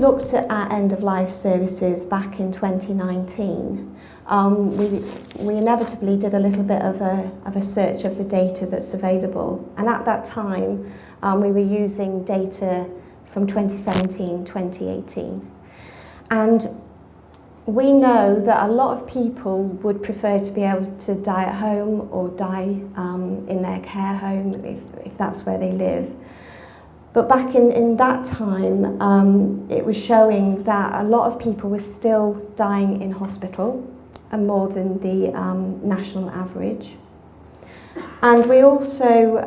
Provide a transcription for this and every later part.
looked at our end-of-life services back in 2019, we inevitably did a little bit of a search of the data that's available. And at that time, we were using data from 2017, 2018. And we know that a lot of people would prefer to be able to die at home or die in their care home if that's where they live. But back in that time, it was showing that a lot of people were still dying in hospital, and more than the national average. And we also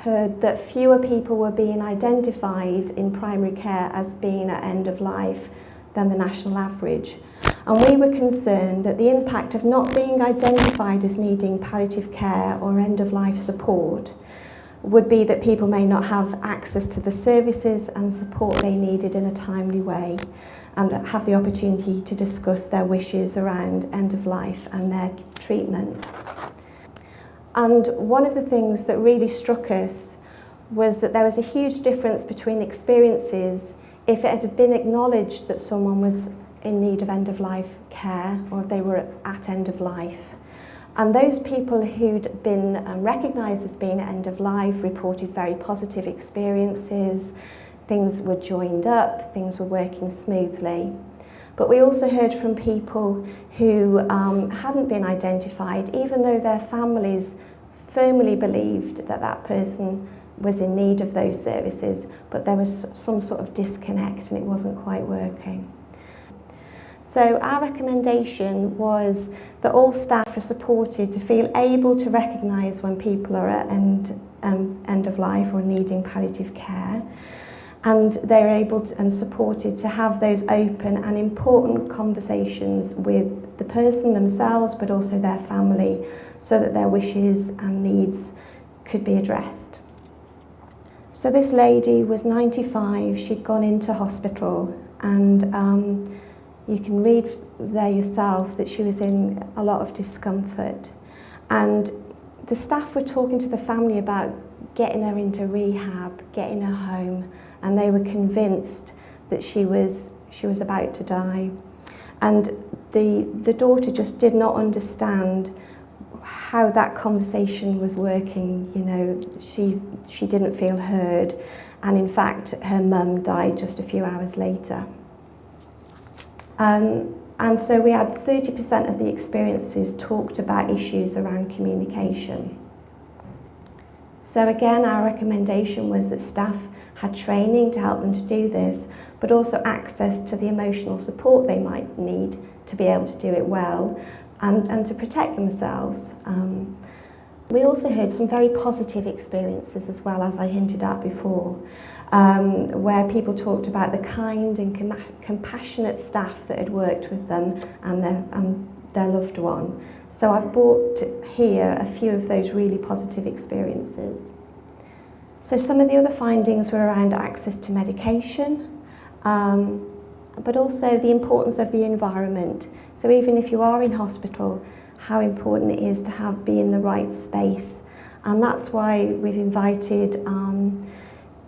heard that fewer people were being identified in primary care as being at end of life than the national average. And we were concerned that the impact of not being identified as needing palliative care or end-of-life support would be that people may not have access to the services and support they needed in a timely way, and have the opportunity to discuss their wishes around end-of-life and their treatment. And one of the things that really struck us was that there was a huge difference between experiences if it had been acknowledged that someone was in need of end-of-life care or they were at end of life. And those people who'd been recognised as being at end of life reported very positive experiences. Things were joined up, things were working smoothly. But we also heard from people who hadn't been identified, even though their families firmly believed that that person was in need of those services, but there was some sort of disconnect and it wasn't quite working. So our recommendation was that all staff are supported to feel able to recognise when people are at end of life or needing palliative care, and they're able to, and supported to have those open and important conversations with the person themselves but also their family, so that their wishes and needs could be addressed. So this lady was 95, she'd gone into hospital, and you can read there yourself that she was in a lot of discomfort. And the staff were talking to the family about getting her into rehab, getting her home, and they were convinced that she was about to die. And the daughter just did not understand how that conversation was working. You know, she didn't feel heard, and in fact her mum died just a few hours later. And so we had 30% of the experiences talked about issues around communication. So again, our recommendation was that staff had training to help them to do this, but also access to the emotional support they might need to be able to do it well and to protect themselves. We also heard some very positive experiences as well, as I hinted at before, where people talked about the kind and compassionate staff that had worked with them and their loved one. So I've brought here a few of those really positive experiences. So some of the other findings were around access to medication, but also the importance of the environment. So even if you are in hospital, how important it is to be in the right space. And that's why we've invited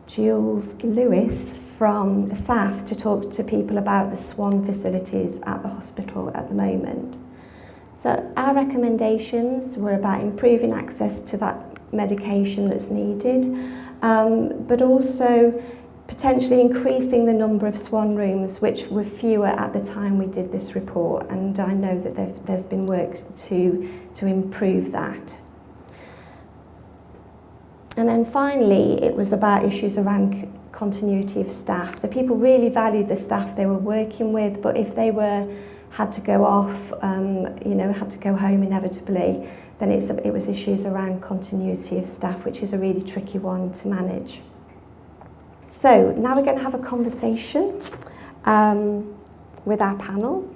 Jules Lewis from SATH to talk to people about the SWAN facilities at the hospital at the moment. So our recommendations were about improving access to that medication that's needed, but also potentially increasing the number of SWAN rooms, which were fewer at the time we did this report, and I know that there's been work to improve that. And then finally, it was about issues around continuity of staff. So people really valued the staff they were working with, but if they had to go off, had to go home inevitably, then it was issues around continuity of staff, which is a really tricky one to manage. So now we're going to have a conversation with our panel.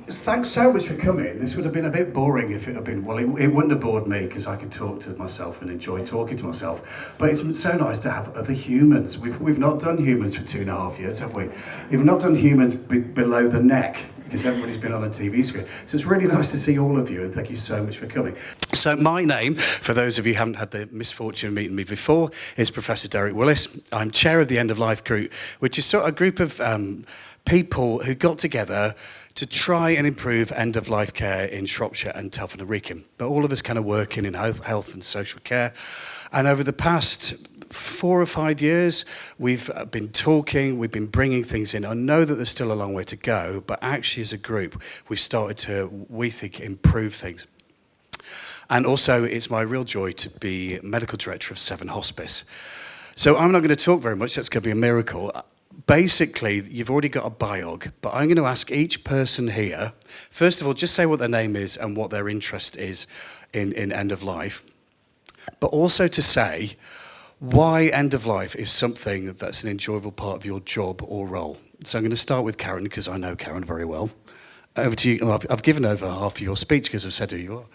Thanks so much for coming. This would have been a bit boring if it had been, well, it wouldn't have bored me because I could talk to myself and enjoy talking to myself. But it's so nice to have other humans. We've not done humans for 2.5 years, have we? We've not done humans below the neck. because everybody's been on a TV screen. So it's really nice to see all of you, and thank you so much for coming. So my name, for those of you who haven't had the misfortune of meeting me before, is Professor Derek Willis. I'm chair of the End of Life Group, which is sort of a group of people who got together to try and improve end-of-life care in Shropshire and Telford Wrekin. But all of us kind of working in health and social care. And over the past 4 or 5 years, we've been talking, we've been bringing things in. I know that there's still a long way to go, but actually as a group, we've started to, we think, improve things. And also, it's my real joy to be medical director of 7 Hospice. So I'm not going to talk very much, that's going to be a miracle. Basically, you've already got a biog, but I'm going to ask each person here, first of all, just say what their name is and what their interest is in end of life, but also to say why end of life is something that's an enjoyable part of your job or role. So I'm going to start with Karen, because I know Karen very well. Over to you. I've given over half of your speech because I've said who you are.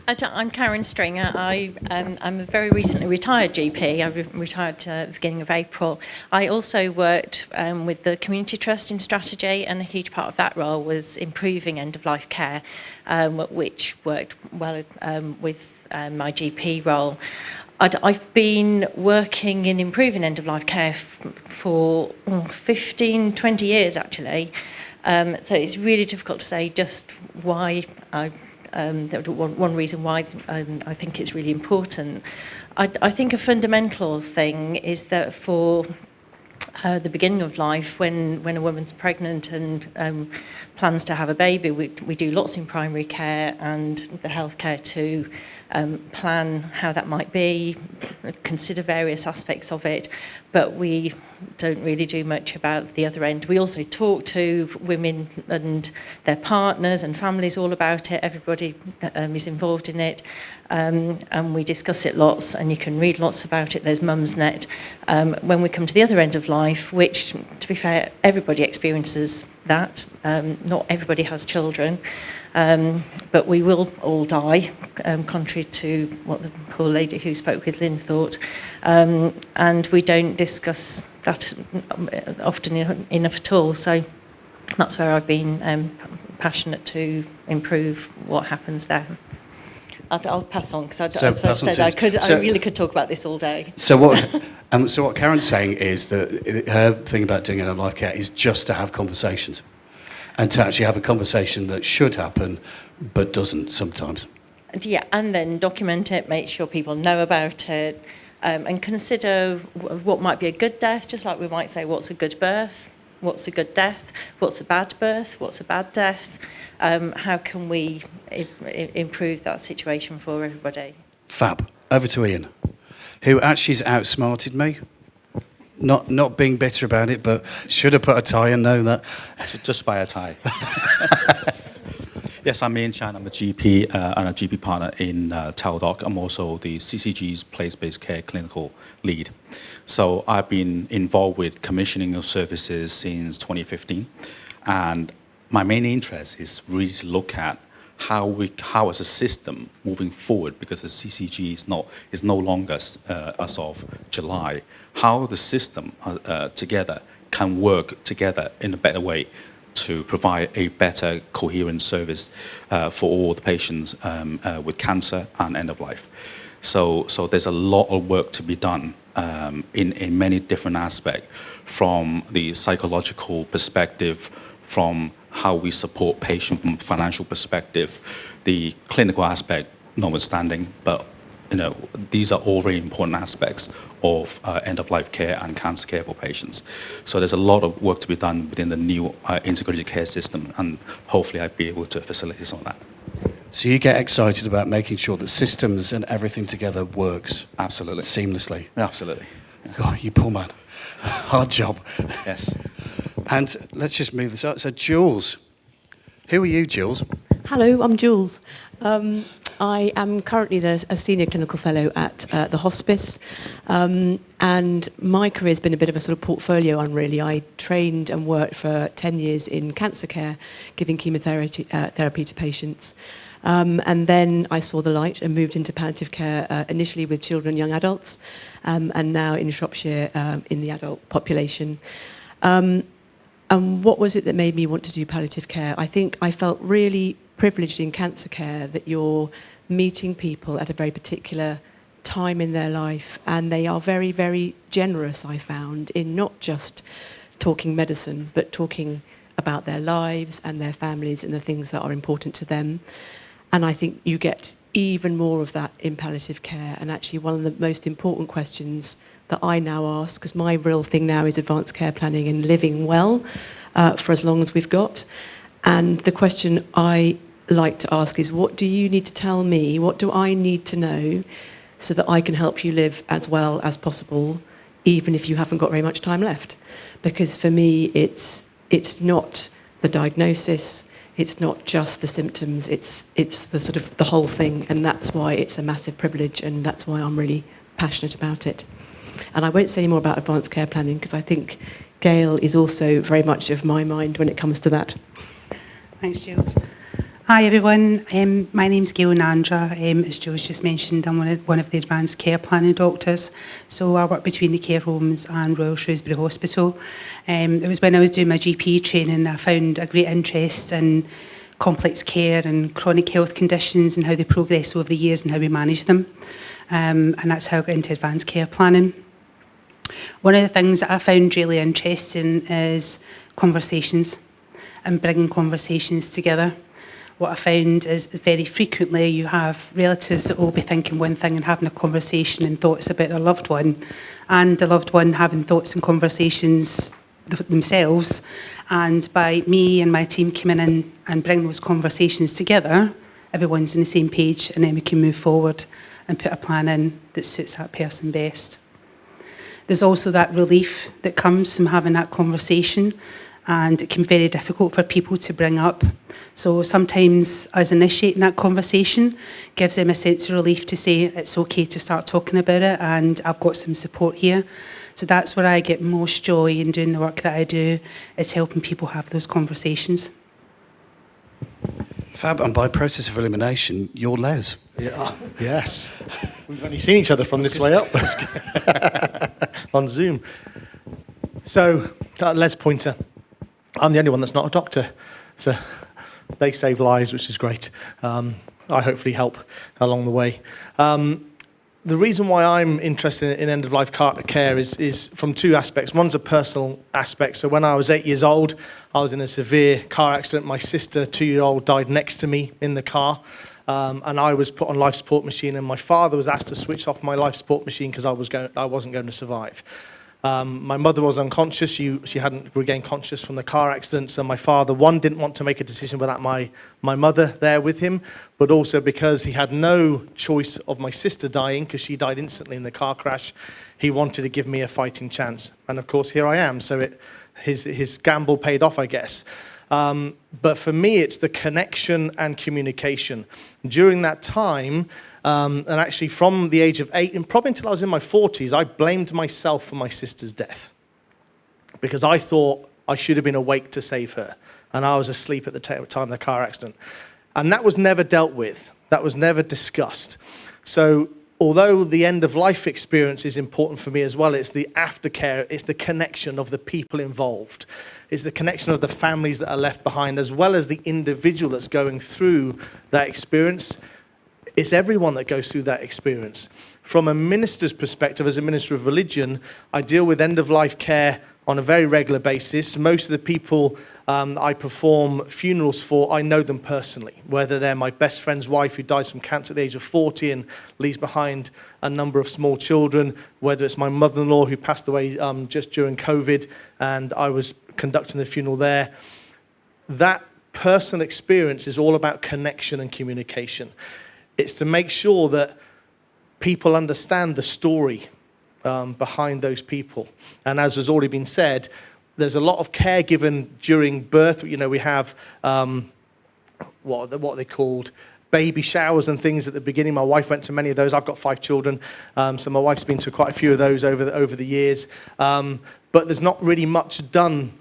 I'm Karen Stringer. I'm a very recently retired GP. I retired at the beginning of April. I also worked with the Community Trust in strategy, and a huge part of that role was improving end-of-life care, which worked well with my GP role. I've been working in improving end-of-life care for 15, 20 years, actually. So it's really difficult to say just why one reason why I think it's really important. I think a fundamental thing is that for the beginning of life, when a woman's pregnant and plans to have a baby, we do lots in primary care and the healthcare to plan how that might be, consider various aspects of it, but we don't really do much about the other end. We also talk to women and their partners and families all about it. Everybody is involved in it, and we discuss it lots, and you can read lots about it. There's Mumsnet. When we come to the other end of life, which, to be fair, everybody experiences that. Not everybody has children, but we will all die, contrary to what the poor lady who spoke with Lynn thought, and we don't discuss that often enough at all. So that's where I've been passionate to improve what happens there. I'll pass on, because I really could talk about this all day. So what Karen's saying is that her thing about doing end-of-life care is just to have conversations, and to actually have a conversation that should happen but doesn't sometimes. And then document it, make sure people know about it, and consider what might be a good death, just like we might say what's a good birth, what's a good death, what's a bad birth, what's a bad death. How can we improve that situation for everybody? Fab. Over to Ian, who actually has outsmarted me. Not being bitter about it, but should have put a tie and known that. Just buy a tie. Yes, I'm Ian Chan. I'm a GP and a GP partner in Teldoc. I'm also the CCG's place-based care clinical lead. So I've been involved with commissioning of services since 2015, and my main interest is really to look at how as a system moving forward, because the CCG is no longer as of July, how the system together can work together in a better way to provide a better coherent service for all the patients with cancer and end of life. So there's a lot of work to be done in many different aspects, from the psychological perspective, from how we support patients from financial perspective, the clinical aspect notwithstanding, but these are all very important aspects of end-of-life care and cancer care for patients. So there's a lot of work to be done within the new integrated care system, and hopefully I'll be able to facilitate some of that. So you get excited about making sure that systems and everything together works Absolutely. Seamlessly. Absolutely. Yeah. God, you poor man. Hard job. Yes. And let's just move this up. So Jules, who are you, Jules? Hello, I'm Jules. I am currently a senior clinical fellow at the hospice, and my career has been a bit of a sort of portfolio one, really. I trained and worked for 10 years in cancer care, giving chemotherapy therapy to patients. And then I saw the light and moved into palliative care, initially with children and young adults, and now in Shropshire in the adult population. And what was it that made me want to do palliative care? I think I felt really privileged in cancer care that you're meeting people at a very particular time in their life, and they are very, very generous, I found, in not just talking medicine, but talking about their lives and their families and the things that are important to them. And I think you get even more of that in palliative care. And actually one of the most important questions that I now ask, because my real thing now is advanced care planning and living well for as long as we've got. And the question I like to ask is, what do you need to tell me? What do I need to know so that I can help you live as well as possible, even if you haven't got very much time left? Because for me, it's not the diagnosis, it's not just the symptoms, it's the sort of the whole thing, and that's why it's a massive privilege, and that's why I'm really passionate about it. And I won't say any more about advanced care planning, because I think Gail is also very much of my mind when it comes to that. Thanks, Jules. Hi everyone, my name's Gail Nandra. As Jules just mentioned, I'm one of the advanced care planning doctors. So I work between the care homes and Royal Shrewsbury Hospital. It was when I was doing my GP training I found a great interest in complex care and chronic health conditions and how they progress over the years and how we manage them. And that's how I got into advanced care planning. One of the things that I found really interesting is conversations and bringing conversations together. What I found is very frequently you have relatives that will be thinking one thing and having a conversation and thoughts about their loved one, and the loved one having thoughts and conversations themselves. And by me and my team coming in and bringing those conversations together, everyone's on the same page, and then we can move forward and put a plan in that suits that person best. There's also that relief that comes from having that conversation, and it can be very difficult for people to bring up. So sometimes us initiating that conversation gives them a sense of relief to say it's okay to start talking about it, and I've got some support here. So that's where I get most joy in doing the work that I do. It's helping people have those conversations. Fab, and by process of elimination, you're Les. Yeah. Yes. We've only seen each other from this way up on Zoom. So, Les Pointer. I'm the only one that's not a doctor. So they save lives, which is great. I hopefully help along the way. The reason why I'm interested in end-of-life care is from two aspects. One's a personal aspect. So when I was 8 years old, I was in a severe car accident. My sister, 2-year-old, died next to me in the car. And I was put on life support machine, and my father was asked to switch off my life support machine because I wasn't going to survive. My mother was unconscious. She hadn't regained consciousness from the car accident. So my father, one, didn't want to make a decision without my mother there with him, but also because he had no choice of my sister dying, because she died instantly in the car crash, he wanted to give me a fighting chance. And of course, here I am. So his gamble paid off, I guess. But for me, it's the connection and communication. During that time, and actually from the age of 8, and probably until I was in my 40s, I blamed myself for my sister's death. Because I thought I should have been awake to save her. And I was asleep at the time of the car accident. And that was never dealt with. That was never discussed. So although the end-of-life experience is important for me as well, it's the aftercare, it's the connection of the people involved. It's the connection of the families that are left behind, as well as the individual that's going through that experience. It's everyone that goes through that experience. From a minister's perspective, as a minister of religion, I deal with end-of-life care on a very regular basis. Most of the people I perform funerals for, I know them personally, whether they're my best friend's wife who dies from cancer at the age of 40 and leaves behind a number of small children, whether it's my mother-in-law who passed away just during COVID and I was conducting the funeral there. That personal experience is all about connection and communication. It's to make sure that people understand the story behind those people. And as has already been said, there's a lot of care given during birth. You know, we have what are they called? Baby showers and things at the beginning. My wife went to many of those. I've got 5 children, so my wife's been to quite a few of those over the years. But there's not really much done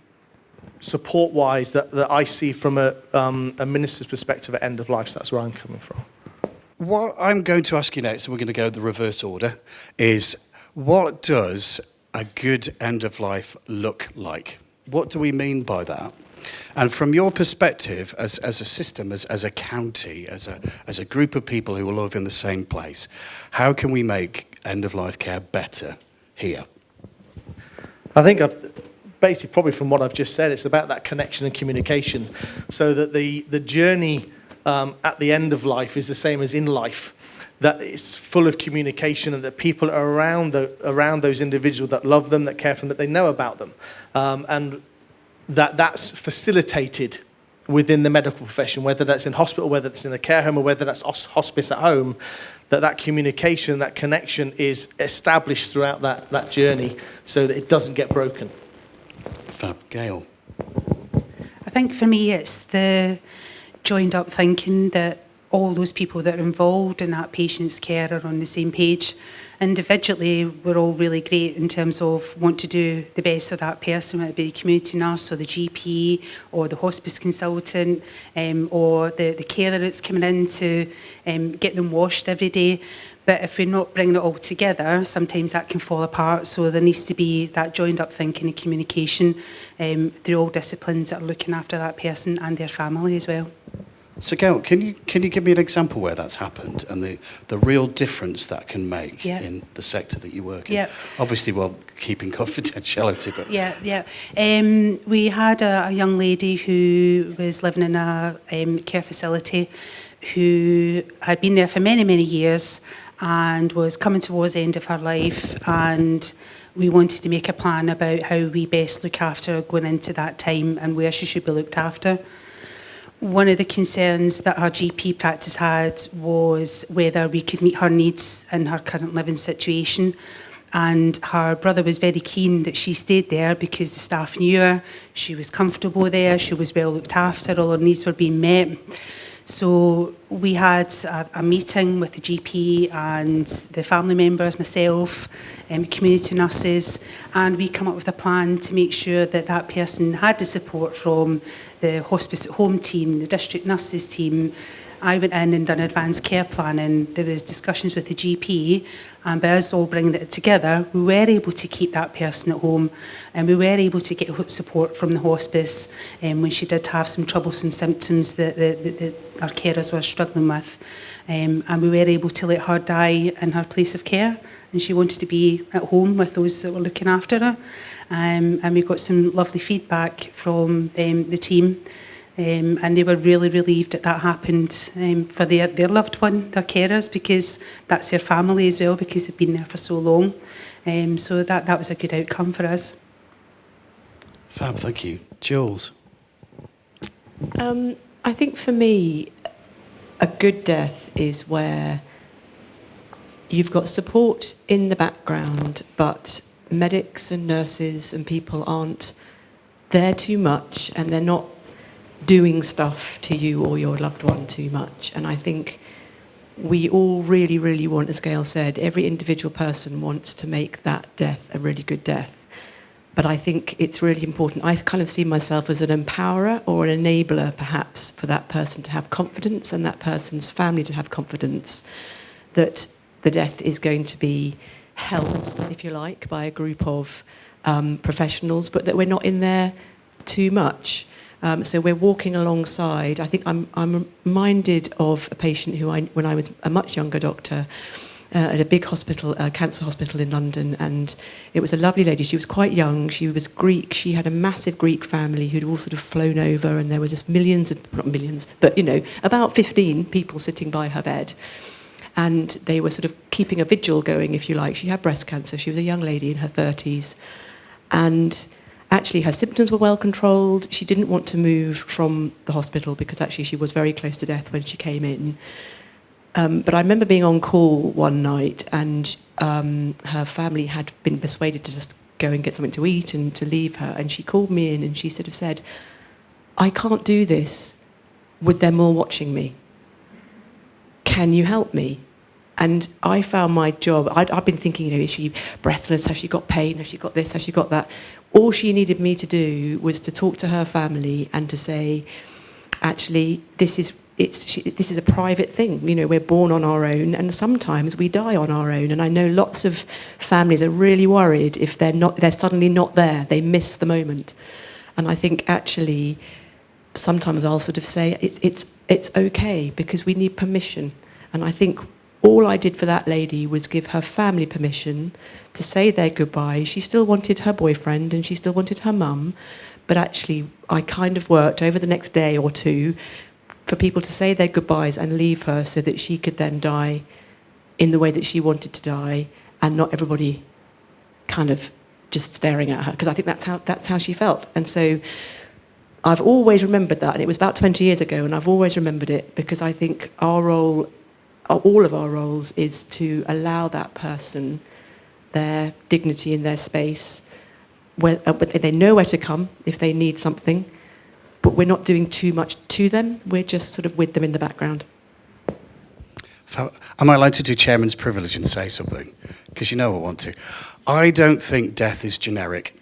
support-wise that I see from a minister's perspective at end of life. So that's where I'm coming from. What I'm going to ask you next, and we're going to go the reverse order, is what does a good end of life look like? What do we mean by that? And from your perspective, as a system, as a county, as a group of people who all live in the same place, how can we make end-of-life care better here? I think basically, probably from what I've just said, it's about that connection and communication, so that the journey at the end of life is the same as in life, that it's full of communication, and that people are around those individuals that love them, that care for them, that they know about them, and that's facilitated within the medical profession, whether that's in hospital, whether it's in a care home, or whether that's hospice at home, that communication, that connection is established throughout that journey, so that it doesn't get broken. Fab. Gail? I think for me it's the joined up thinking that all those people that are involved in that patient's care are on the same page. Individually, we're all really great in terms of want to do the best for that person, whether it be the community nurse or the GP or the hospice consultant, or the carer that's coming in to get them washed every day. But if we're not bringing it all together, sometimes that can fall apart. So there needs to be that joined up thinking and communication through all disciplines that are looking after that person and their family as well. So Gail, can you give me an example where that's happened and the real difference that can make in the sector that you work in? Yeah. Obviously, while keeping confidentiality, but... Yeah. We had a young lady who was living in a care facility who had been there for many, many years and was coming towards the end of her life, and we wanted to make a plan about how we best look after her going into that time and where she should be looked after. One of the concerns that her GP practice had was whether we could meet her needs in her current living situation. And her brother was very keen that she stayed there because the staff knew her, she was comfortable there, she was well looked after, all her needs were being met. So we had a meeting with the GP and the family members, myself, community nurses, and we come up with a plan to make sure that that person had the support from the hospice at home team, the district nurses team. I went in and done advanced care planning. There was discussions with the GP, and by us all bringing it together, we were able to keep that person at home, and we were able to get support from the hospice when she did have some troublesome symptoms that our carers were struggling with. And we were able to let her die in her place of care, and she wanted to be at home with those that were looking after her. And we got some lovely feedback from the team. And they were really relieved that happened for their loved one, their carers, because that's their family as well, because they've been there for so long. So that was a good outcome for us. Fab, thank you. Jules? I think for me, a good death is where you've got support in the background, but medics and nurses and people aren't there too much, and they're not doing stuff to you or your loved one too much. And I think we all really, really want, as Gail said, every individual person wants to make that death a really good death. But I think it's really important. I kind of see myself as an empowerer or an enabler, perhaps, for that person to have confidence and that person's family to have confidence that the death is going to be held, if you like, by a group of professionals, but that we're not in there too much. So we're walking alongside. I think I'm reminded of a patient who when I was a much younger doctor, at a big hospital, a cancer hospital in London, and it was a lovely lady. She was quite young. She was Greek. She had a massive Greek family who'd all sort of flown over, and there were just not millions, but about 15 people sitting by her bed. And they were sort of keeping a vigil going, if you like. She had breast cancer. She was a young lady in her 30s. And actually, her symptoms were well controlled. She didn't want to move from the hospital because actually she was very close to death when she came in. But I remember being on call one night, and her family had been persuaded to just go and get something to eat and to leave her. And she called me in and she sort of said, "I can't do this with them all watching me. Can you help me?" And I found my job, I'd been thinking, is she breathless? Has she got pain? Has she got this? Has she got that? All she needed me to do was to talk to her family and to say, actually, this is a private thing. We're born on our own, and sometimes we die on our own. And I know lots of families are really worried if they're suddenly not there. They miss the moment. And I think actually sometimes I'll sort of say it's okay because we need permission. And I think all I did for that lady was give her family permission to say their goodbye. She still wanted her boyfriend and she still wanted her mum, but actually I kind of worked over the next day or two for people to say their goodbyes and leave her so that she could then die in the way that she wanted to die, and not everybody kind of just staring at her, because I think that's how she felt. And so I've always remembered that, and it was about 20 years ago, and I've always remembered it because I think our role, all of our roles, is to allow that person their dignity in their space, where they know where to come if they need something, but we're not doing too much to them, we're just sort of with them in the background. Am I allowed to do chairman's privilege and say something? Because you know I want to. I don't think death is generic.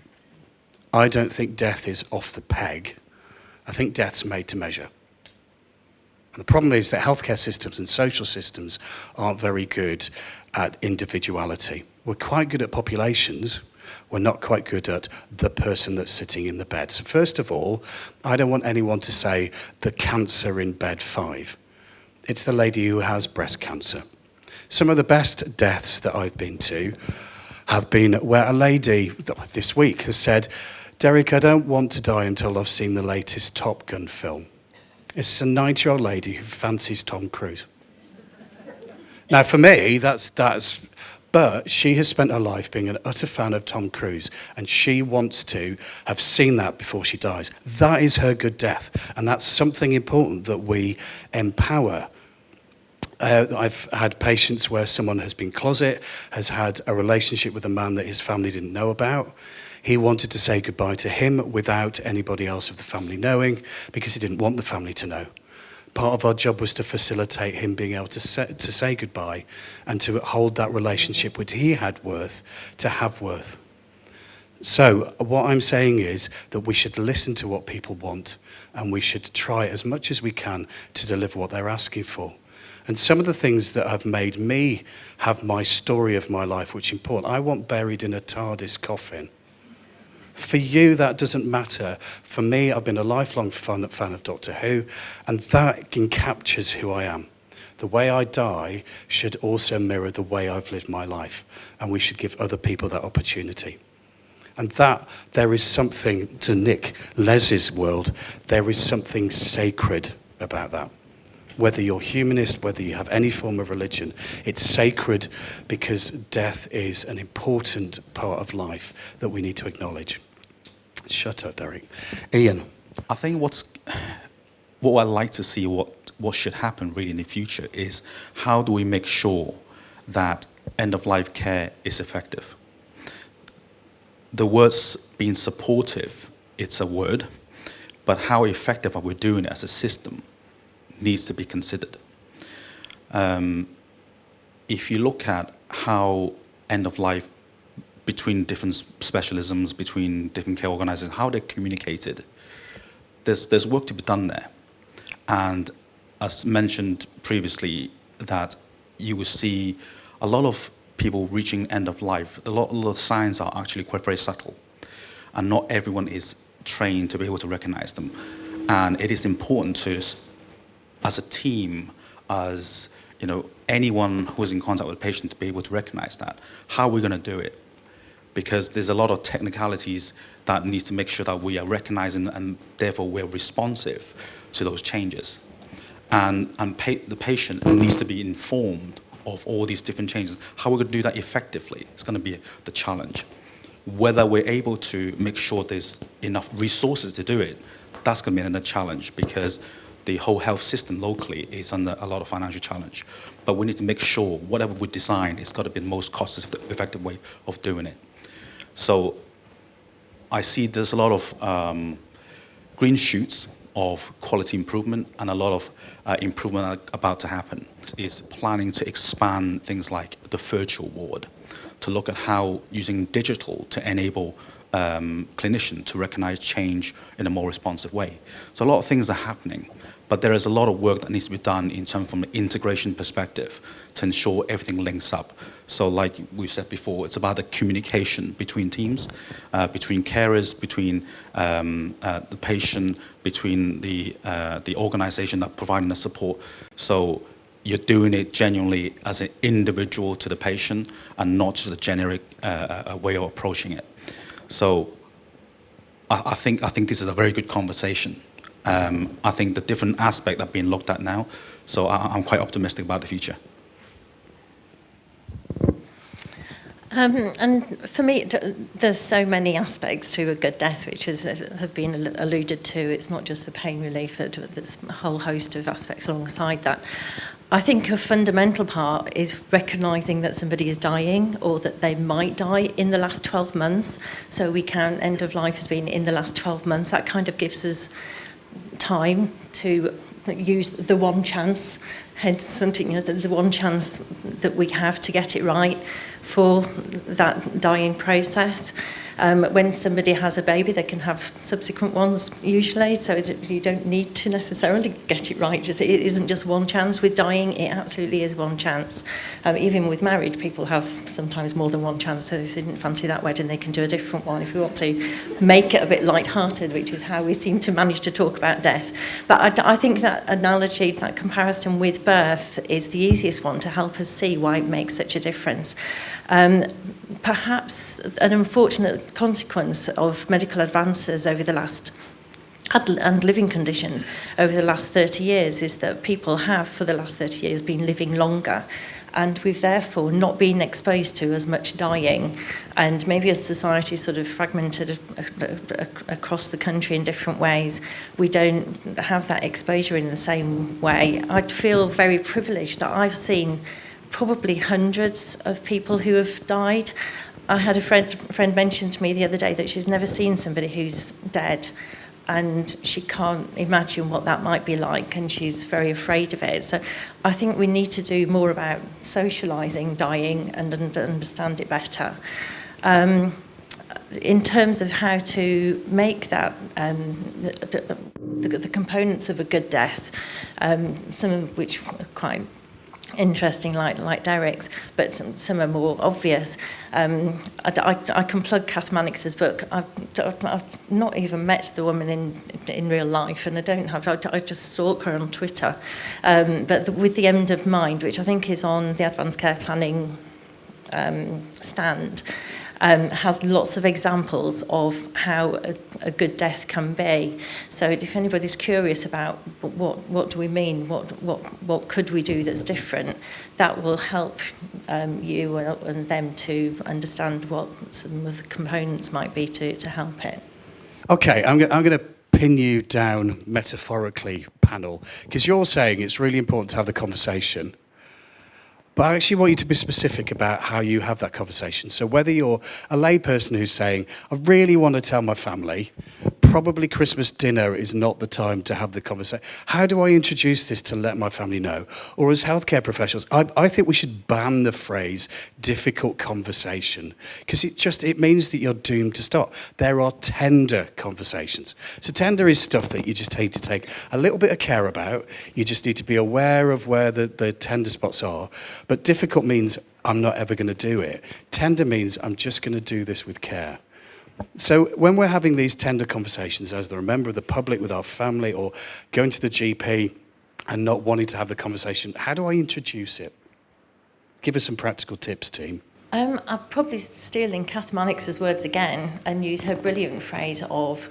I don't think death is off the peg. I think death's made to measure. And the problem is that healthcare systems and social systems aren't very good at individuality. We're quite good at populations. We're not quite good at the person that's sitting in the bed. So first of all, I don't want anyone to say the cancer in bed 5. It's the lady who has breast cancer. Some of the best deaths that I've been to have been where a lady this week has said, Derek, I don't want to die until I've seen the latest Top Gun film. It's a 90-year-old lady who fancies Tom Cruise. Now, for me, but she has spent her life being an utter fan of Tom Cruise, and she wants to have seen that before she dies. That is her good death, and that's something important that we empower. I've had patients where someone has been closet, has had a relationship with a man that his family didn't know about. He wanted to say goodbye to him without anybody else of the family knowing, because he didn't want the family to know. Part of our job was to facilitate him being able to say goodbye and to hold that relationship which he had worth to have worth. So what I'm saying is that we should listen to what people want, and we should try as much as we can to deliver what they're asking for. And some of the things that have made me have my story of my life, which is important. I want buried in a TARDIS coffin. For you, that doesn't matter. For me, I've been a lifelong fan of Doctor Who, and that captures who I am. The way I die should also mirror the way I've lived my life, and we should give other people that opportunity. And that, there is something, to Nick Les's world, there is something sacred about that. Whether you're humanist, whether you have any form of religion, it's sacred because death is an important part of life that we need to acknowledge. Shut up, Derek. Ian. I think what I'd like to see, what should happen really in the future is how do we make sure that end-of-life care is effective? The words being supportive, it's a word, but how effective are we doing it as a system needs to be considered. If you look at how end-of-life between different specialisms, between different care organizations, how they're communicated, there's work to be done there. And as mentioned previously, that you will see a lot of people reaching end of life. A lot of signs are actually quite very subtle, and not everyone is trained to be able to recognize them. And it is important to, as a team, as anyone who's in contact with a patient, to be able to recognize that. How are we going to do it? Because there's a lot of technicalities that needs to make sure that we are recognizing, and therefore we're responsive to those changes. And the patient needs to be informed of all these different changes. How we're going to do that effectively is going to be the challenge. Whether we're able to make sure there's enough resources to do it, that's going to be another challenge, because the whole health system locally is under a lot of financial challenge. But we need to make sure whatever we design, it's got to be the most cost-effective way of doing it. So I see there's a lot of green shoots of quality improvement, and a lot of improvement about to happen. Is planning to expand things like the virtual ward, to look at how using digital to enable clinician to recognize change in a more responsive way. So a lot of things are happening, but there is a lot of work that needs to be done in terms from an integration perspective to ensure everything links up. So like we said before, it's about the communication between teams, between carers, between the patient, between the organization that providing the support. So you're doing it genuinely as an individual to the patient and not just a generic way of approaching it. So I think this is a very good conversation. I think the different aspects are being looked at now, so I'm quite optimistic about the future. And for me, there's so many aspects to a good death, which have been alluded to. It's not just the pain relief, there's a whole host of aspects alongside that. I think a fundamental part is recognising that somebody is dying or that they might die in the last 12 months. So we count end of life as being in the last 12 months. That kind of gives us time to use the one chance, hence something, the one chance that we have to get it right for that dying process. When somebody has a baby, they can have subsequent ones usually, so you don't need to necessarily get it right. It isn't just one chance. With dying, it absolutely is one chance. Even with married, people have sometimes more than one chance, so if they didn't fancy that wedding, they can do a different one if we want to make it a bit light-hearted, which is how we seem to manage to talk about death. But I think that analogy, that comparison with birth is the easiest one to help us see why it makes such a difference. Perhaps an unfortunate consequence of medical advances over the last and living conditions over the last 30 years is that people have for the last 30 years been living longer, and we've therefore not been exposed to as much dying, and maybe as society sort of fragmented across the country in different ways, we don't have that exposure in the same way. I'd feel very privileged that I've seen probably hundreds of people who have died. I had a friend mention to me the other day that she's never seen somebody who's dead, and she can't imagine what that might be like, and she's very afraid of it. So I think we need to do more about socialising dying and understand it better. In terms of how to make that the components of a good death, some of which are quite interesting, like Derek's, but some are more obvious. I can plug Kath Mannix's book. I've not even met the woman in real life, and I just stalk her on Twitter. But with the End of Mind, which I think is on the Advanced Care Planning stand, has lots of examples of how a good death can be. So if anybody's curious about what do we mean, what could we do that's different, that will help you and them to understand what some of the components might be to help it. Okay, I'm going to pin you down metaphorically, panel, because you're saying it's really important to have the conversation. But I actually want you to be specific about how you have that conversation. So whether you're a layperson who's saying, I really want to tell my family, probably Christmas dinner is not the time to have the conversation. How do I introduce this to let my family know? Or as healthcare professionals, I think we should ban the phrase difficult conversation, because it means that you're doomed to stop. There are tender conversations. So tender is stuff that you just need to take a little bit of care about. You just need to be aware of where the tender spots are. But difficult means I'm not ever going to do it. Tender means I'm just going to do this with care. So when we're having these tender conversations as a member of the public with our family, or going to the GP and not wanting to have the conversation, how do I introduce it? Give us some practical tips, team. I'll probably steal in Kath Mannix's words again and use her brilliant phrase of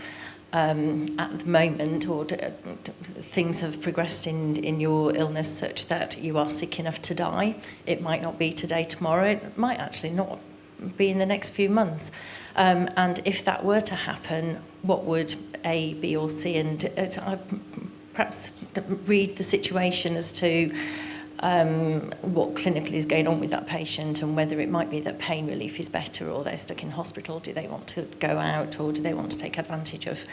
at the moment, or things have progressed in your illness such that you are sick enough to die. It might not be today, tomorrow. It might actually not be in the next few months. And if that were to happen, what would A, B, or C? And perhaps read the situation as to what clinically is going on with that patient, and whether it might be that pain relief is better, or they're stuck in hospital. Do they want to go out, or do they want to take advantage of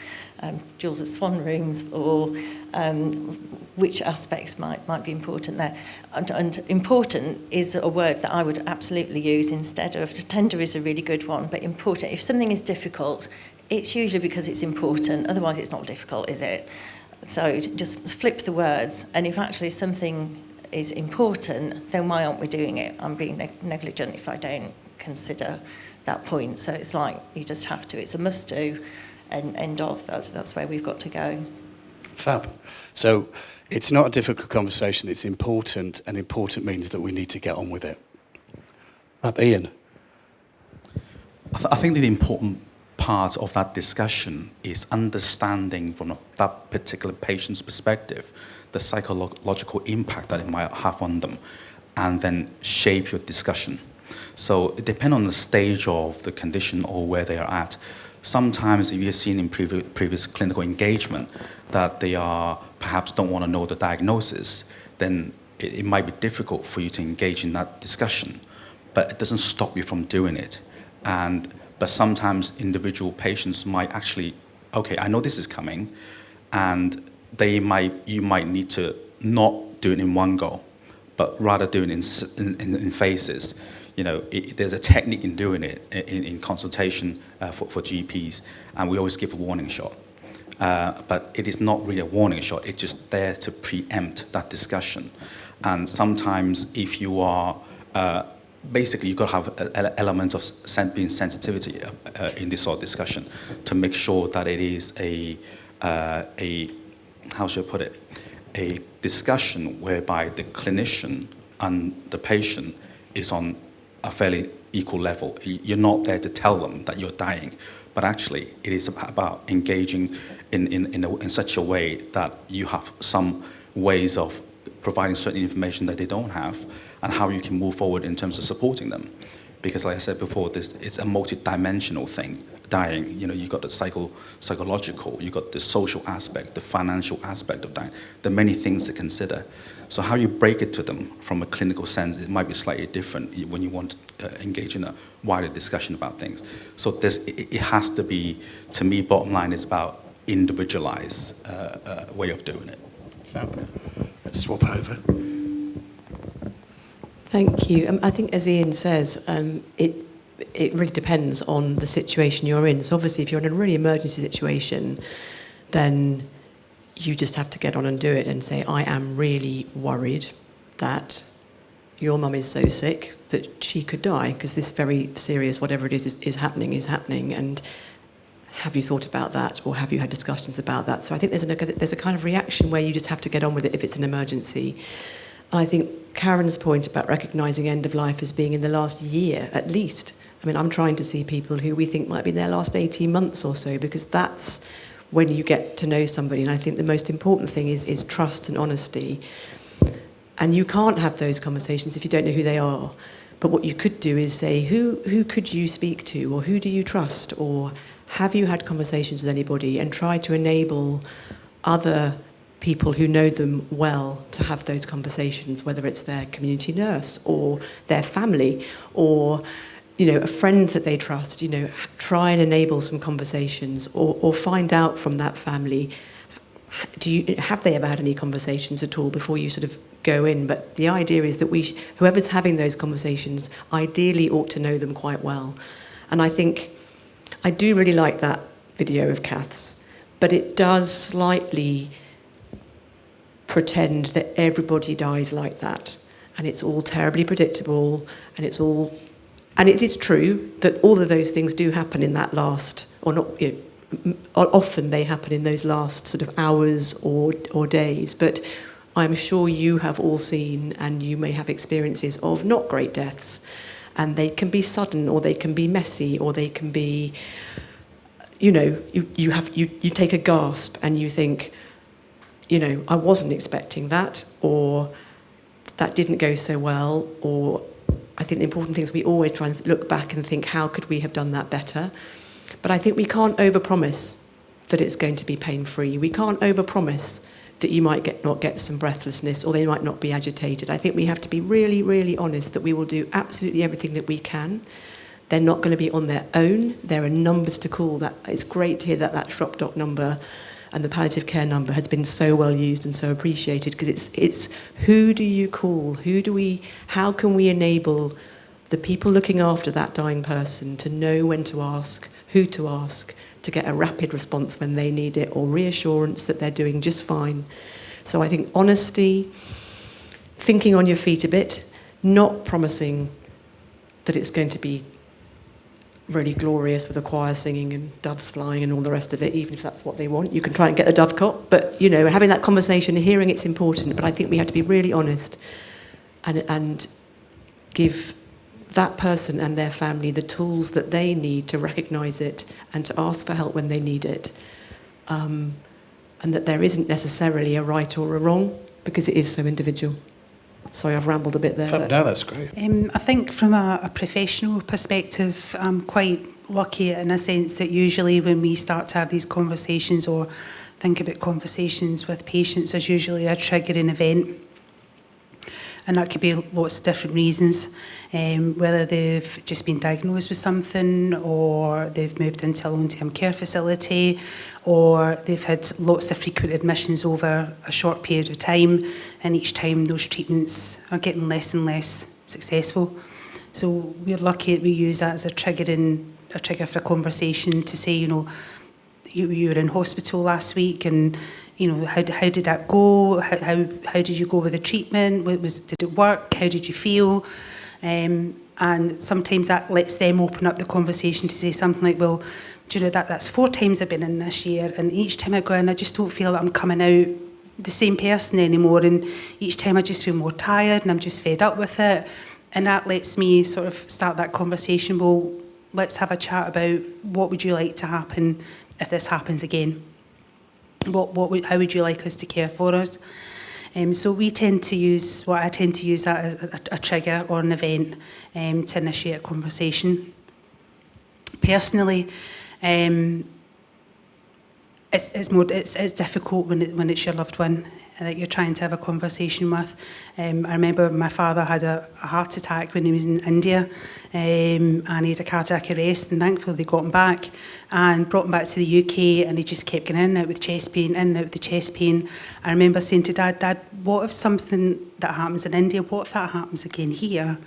Jules' Swan rooms, or which aspects might be important there? And important is a word that I would absolutely use instead of tender is a really good one, but important. If something is difficult, it's usually because it's important. Otherwise, it's not difficult, is it? So just flip the words, and if actually something is important, then why aren't we doing it? I'm being negligent if I don't consider that point. So it's like you just have to. It's a must-do, and end of. That's where we've got to go. Fab. So it's not a difficult conversation. It's important, and important means that we need to get on with it. Ian. I think the important part of that discussion is understanding from that particular patient's perspective the psychological impact that it might have on them, and then shape your discussion. So it depends on the stage of the condition or where they are at. Sometimes if you've seen in previous clinical engagement that they are perhaps don't want to know the diagnosis, then it might be difficult for you to engage in that discussion, but it doesn't stop you from doing it. But sometimes individual patients might actually, okay, I know this is coming, and you might need to not do it in one go, but rather do it in phases. There's a technique in doing it in consultation for GPs, and we always give a warning shot. But it is not really a warning shot, it's just there to preempt that discussion. And sometimes if you are, basically you've got to have an element of being sensitivity in this sort of discussion to make sure that it is a how should I put it, a discussion whereby the clinician and the patient is on a fairly equal level. You're not there to tell them that you're dying, but actually it is about engaging in such a way that you have some ways of providing certain information that they don't have, and how you can move forward in terms of supporting them. Because like I said before, it's a multi-dimensional thing, dying. You've got the psychological, you've got the social aspect, the financial aspect of dying. There are many things to consider. So how you break it to them from a clinical sense, it might be slightly different when you want to engage in a wider discussion about things. So it has to be, to me, bottom line is about individualized way of doing it. Let's swap over. Thank you. I think, as Ian says, it really depends on the situation you're in. So obviously, if you're in a really emergency situation, then you just have to get on and do it and say, I am really worried that your mum is so sick that she could die, because this very serious, whatever it is happening, and have you thought about that, or have you had discussions about that? So I think there's a kind of reaction where you just have to get on with it if it's an emergency. And I think Karen's point about recognising end of life as being in the last year, at least. I mean, I'm trying to see people who we think might be in their last 18 months or so, because that's when you get to know somebody. And I think the most important thing is trust and honesty. And you can't have those conversations if you don't know who they are. But what you could do is say, who could you speak to, or who do you trust, or have you had conversations with anybody, and try to enable other people who know them well to have those conversations, whether it's their community nurse or their family or a friend that they trust. Try and enable some conversations, or find out from that family, have they ever had any conversations at all before you sort of go in. But the idea is that whoever's having those conversations ideally ought to know them quite well. And I think I do really like that video of Kath's, but it does slightly pretend that everybody dies like that, and it's all terribly predictable, and it is true that all of those things do happen in that last, or not, often they happen in those last sort of hours or days. But I'm sure you have all seen, and you may have experiences of not great deaths, and they can be sudden, or they can be messy, or they can be, you take a gasp and you think, I wasn't expecting that, or that didn't go so well. Or I think the important thing is we always try and look back and think, how could we have done that better? But I think we can't overpromise that it's going to be pain-free. We can't overpromise that you might not get some breathlessness, or they might not be agitated. I think we have to be really, really honest that we will do absolutely everything that we can. They're not going to be on their own. There are numbers to call. It's great to hear that ShropDoc number and the palliative care number has been so well used and so appreciated, because it's who do you call? How can we enable the people looking after that dying person to know when to ask, who to ask, to get a rapid response when they need it, or reassurance that they're doing just fine. So I think honesty, thinking on your feet a bit, not promising that it's going to be really glorious with a choir singing and doves flying and all the rest of it, even if that's what they want. You can try and get the dovecot, but, you know, having that conversation and hearing it's important, but I think we have to be really honest and give that person and their family the tools that they need to recognise it and to ask for help when they need it. And that there isn't necessarily a right or a wrong, because it is so individual. Sorry, I've rambled a bit there. No, that's great. I think from a professional perspective, I'm quite lucky in a sense that usually when we start to have these conversations or think about conversations with patients, there's usually a triggering event. And that could be lots of different reasons, whether they've just been diagnosed with something, or they've moved into a long-term care facility, or they've had lots of frequent admissions over a short period of time, and each time those treatments are getting less and less successful. So we're lucky that we use that as a trigger for a conversation to say, you know, you were in hospital last week, and you know, how did that go? How did you go with the treatment? Did it work? How did you feel? And sometimes that lets them open up the conversation to say something like, well, do you know, that's 4 times I've been in this year, and each time I go in, I just don't feel that I'm coming out the same person anymore, and each time I just feel more tired, and I'm just fed up with it. And that lets me sort of start that conversation. Well, let's have a chat about what would you like to happen if this happens again? How would you like us to care for us? So I tend to use that as a trigger or an event to initiate a conversation. Personally, it's difficult when it's your loved one that you're trying to have a conversation with. I remember my father had a heart attack when he was in India, and he had a cardiac arrest, and thankfully they got him back and brought him back to the UK, and he just kept going in and out with chest pain, in and out with the chest pain. I remember saying to Dad, what if something that happens in India, what if that happens again here?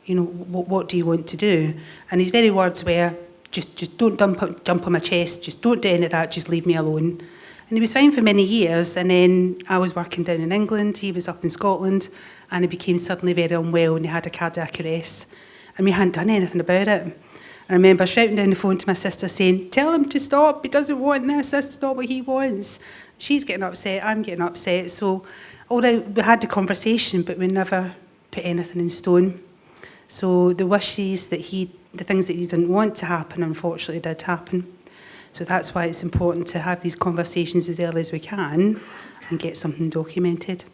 You know, what do you want to do? And his very words were, just don't jump on my chest, just don't do any of that, just leave me alone. And he was fine for many years, and then I was working down in England, he was up in Scotland, and he became suddenly very unwell, and he had a cardiac arrest, and we hadn't done anything about it. I remember shouting down the phone to my sister saying, tell him to stop, he doesn't want this, is not what he wants. She's getting upset, I'm getting upset, so although we had the conversation, but we never put anything in stone. So the wishes the things that he didn't want to happen, unfortunately did happen. So that's why it's important to have these conversations as early as we can and get something documented.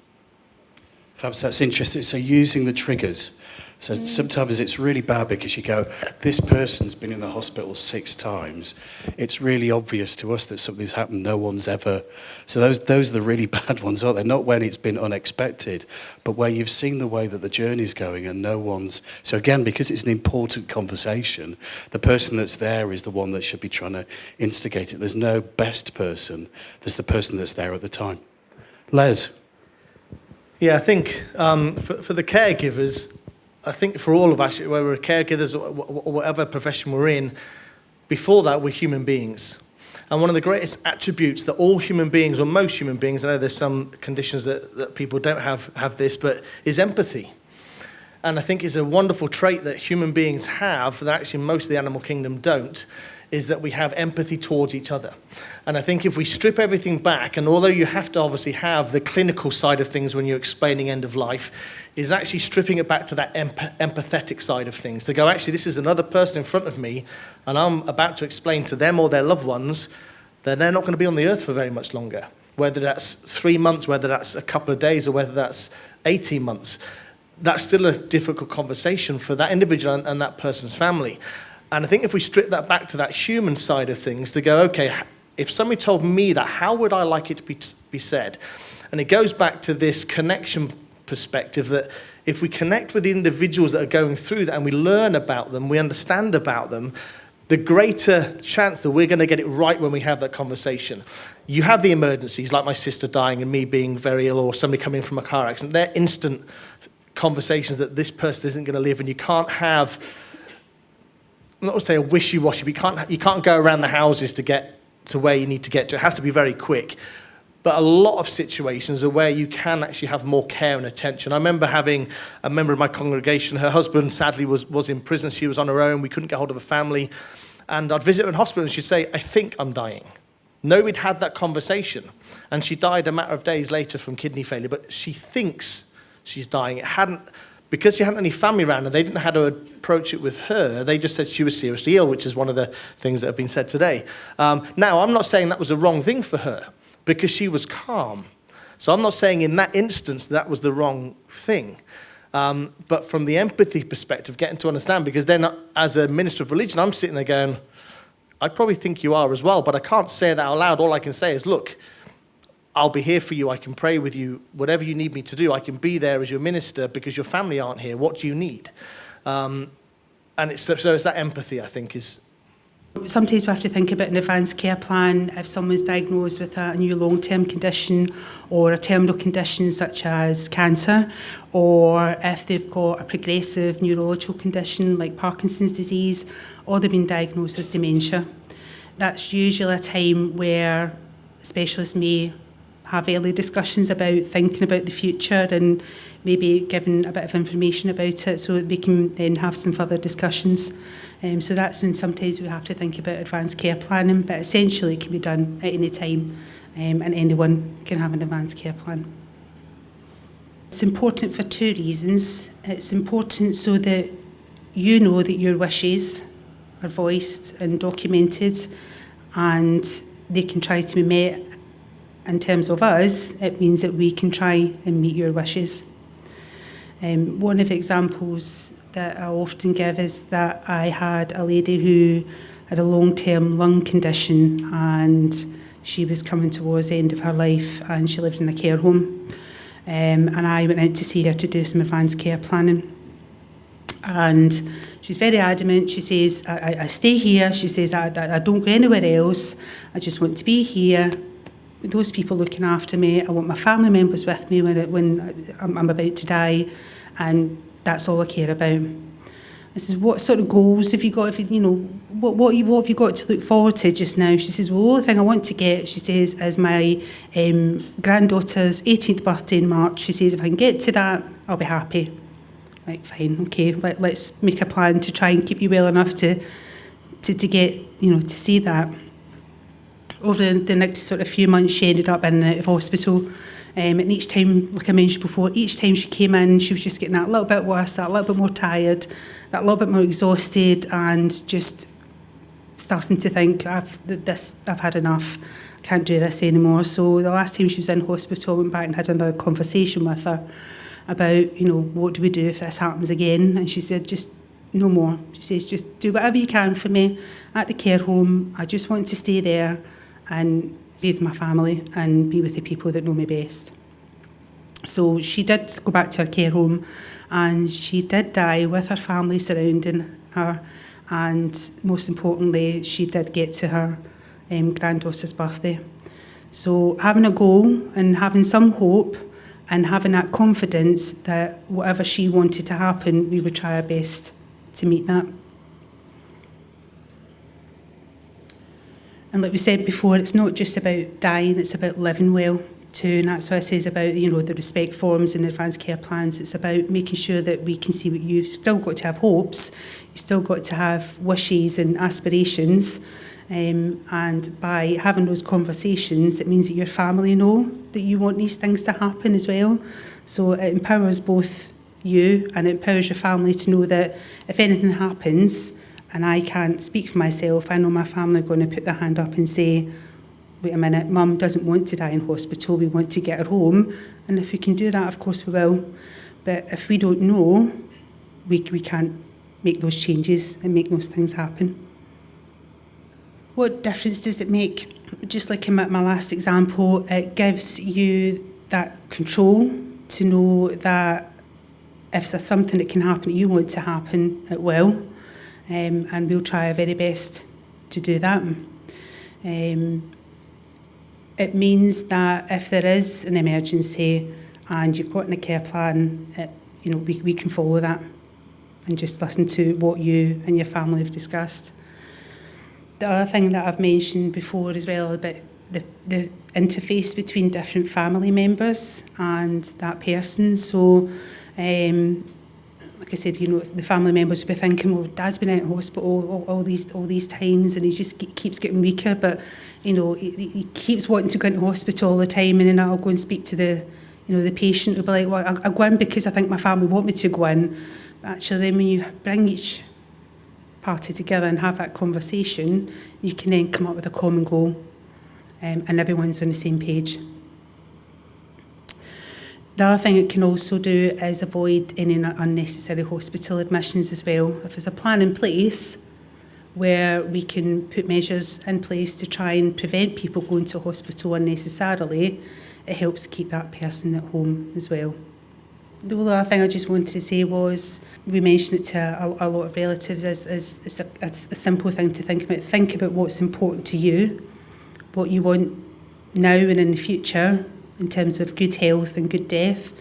Perhaps that's interesting. So using the triggers. So sometimes it's really bad because you go, this person's been in the hospital 6 times. It's really obvious to us that something's happened. No one's ever. So those are the really bad ones, aren't they? Not when it's been unexpected, but where you've seen the way that the journey's going and no one's. So again, because it's an important conversation, the person that's there is the one that should be trying to instigate it. There's no best person. There's the person that's there at the time. Les? Yeah, I think for the caregivers, I think for all of us, whether we're caregivers or whatever profession we're in, before that, we're human beings. And one of the greatest attributes that all human beings, or most human beings, I know there's some conditions that people don't have this, but is empathy. And I think it's a wonderful trait that human beings have, that actually most of the animal kingdom don't, is that we have empathy towards each other. And I think if we strip everything back, and although you have to obviously have the clinical side of things when you're explaining end of life, is actually stripping it back to that empathetic side of things, to go, actually, this is another person in front of me, and I'm about to explain to them or their loved ones that they're not going to be on the earth for very much longer, whether that's 3 months, whether that's a couple of days, or whether that's 18 months. That's still a difficult conversation for that individual and that person's family. And I think if we strip that back to that human side of things, to go, okay, if somebody told me that, how would I like it to be said? And it goes back to this connection perspective that if we connect with the individuals that are going through that and we learn about them, we understand about them, the greater chance that we're going to get it right when we have that conversation. You have the emergencies, like my sister dying and me being very ill, or somebody coming from a car accident. They're instant conversations that this person isn't going to live, and you can't have, I'm not going to say a wishy-washy, but you can't go around the houses to get to where you need to get to. It has to be very quick. But a lot of situations are where you can actually have more care and attention. I remember having a member of my congregation, her husband sadly was in prison, she was on her own, we couldn't get hold of a family, and I'd visit her in hospital and she'd say, I think I'm dying. Nobody'd had that conversation, and she died a matter of days later from kidney failure, but she thinks she's dying. It hadn't, because she hadn't any family around and they didn't know how to approach it with her, they just said she was seriously ill, which is one of the things that have been said today. Now, I'm not saying that was a wrong thing for her, because she was calm. So I'm not saying in that instance that was the wrong thing. But from the empathy perspective, getting to understand, because then as a minister of religion, I'm sitting there going, I probably think you are as well, but I can't say that out loud. All I can say is, look, I'll be here for you. I can pray with you. Whatever you need me to do, I can be there as your minister because your family aren't here. What do you need? And it's that empathy, I think, is... Sometimes we have to think about an advanced care plan if someone's diagnosed with a new long-term condition or a terminal condition such as cancer, or if they've got a progressive neurological condition like Parkinson's disease, or they've been diagnosed with dementia. That's usually a time where specialists may have early discussions about thinking about the future and maybe giving a bit of information about it so that they can then have some further discussions. So that's when sometimes we have to think about advanced care planning, but essentially it can be done at any time, and anyone can have an advanced care plan. It's important for two reasons. It's important so that you know that your wishes are voiced and documented, and they can try to be met. In terms of us, it means that we can try and meet your wishes. One of the examples that I often give is that I had a lady who had a long-term lung condition, and she was coming towards the end of her life, and she lived in a care home. And I went out to see her to do some advanced care planning. And she's very adamant. She says, I stay here. She says, I don't go anywhere else. I just want to be here with those people looking after me. I want my family members with me when I'm about to die, and that's all I care about. I says, what sort of goals have you got? What have you got to look forward to just now? She says, well, the only thing I want to get, she says, is my granddaughter's 18th birthday in March. She says, if I can get to that, I'll be happy. Right, fine, okay, let's make a plan to try and keep you well enough to get, to see that. Over the next sort of few months, she ended up in and out of hospital. And each time, like I mentioned before, each time she came in, she was just getting that little bit worse, that little bit more tired, that little bit more exhausted, and just starting to think, I've had enough. I can't do this anymore. So the last time she was in hospital, I went back and had another conversation with her about, what do we do if this happens again? And she said, just no more. She says, just do whatever you can for me at the care home. I just want to stay there and be with my family and be with the people that know me best. So she did go back to her care home, and she did die with her family surrounding her, and most importantly, she did get to her granddaughter's birthday. So having a goal and having some hope and having that confidence that whatever she wanted to happen, we would try our best to meet that. And like we said before, it's not just about dying, it's about living well too. And that's what it says about, the respect forms and advanced care plans. It's about making sure that we can see what you've still got to have hopes, you've still got to have wishes and aspirations. And by having those conversations, it means that your family know that you want these things to happen as well. So it empowers both you and it empowers your family to know that if anything happens, and I can't speak for myself, I know my family are going to put their hand up and say, wait a minute, Mum doesn't want to die in hospital, we want to get her home. And if we can do that, of course we will. But if we don't know, we can't make those changes and make those things happen. What difference does it make? Just like in my last example, it gives you that control, to know that if there's something that can happen that you want to happen, it will. And we'll try our very best to do that. It means that if there is an emergency and you've got in a care plan, we can follow that and just listen to what you and your family have discussed. The other thing that I've mentioned before as well about the interface between different family members and that person. So, like I said, the family members will be thinking, well, Dad's been out in hospital all these times and he just keeps getting weaker, but he keeps wanting to go into hospital all the time, and then I'll go and speak to the patient who'll be like, well, I'll go in because I think my family want me to go in. But actually, then when you bring each party together and have that conversation, you can then come up with a common goal, and everyone's on the same page. The other thing it can also do is avoid any unnecessary hospital admissions as well. If there's a plan in place where we can put measures in place to try and prevent people going to hospital unnecessarily, it helps keep that person at home as well. The other thing I just wanted to say was, we mentioned it to a lot of relatives, it's a simple thing to think about. Think about what's important to you, what you want now and in the future in terms of good health and good death.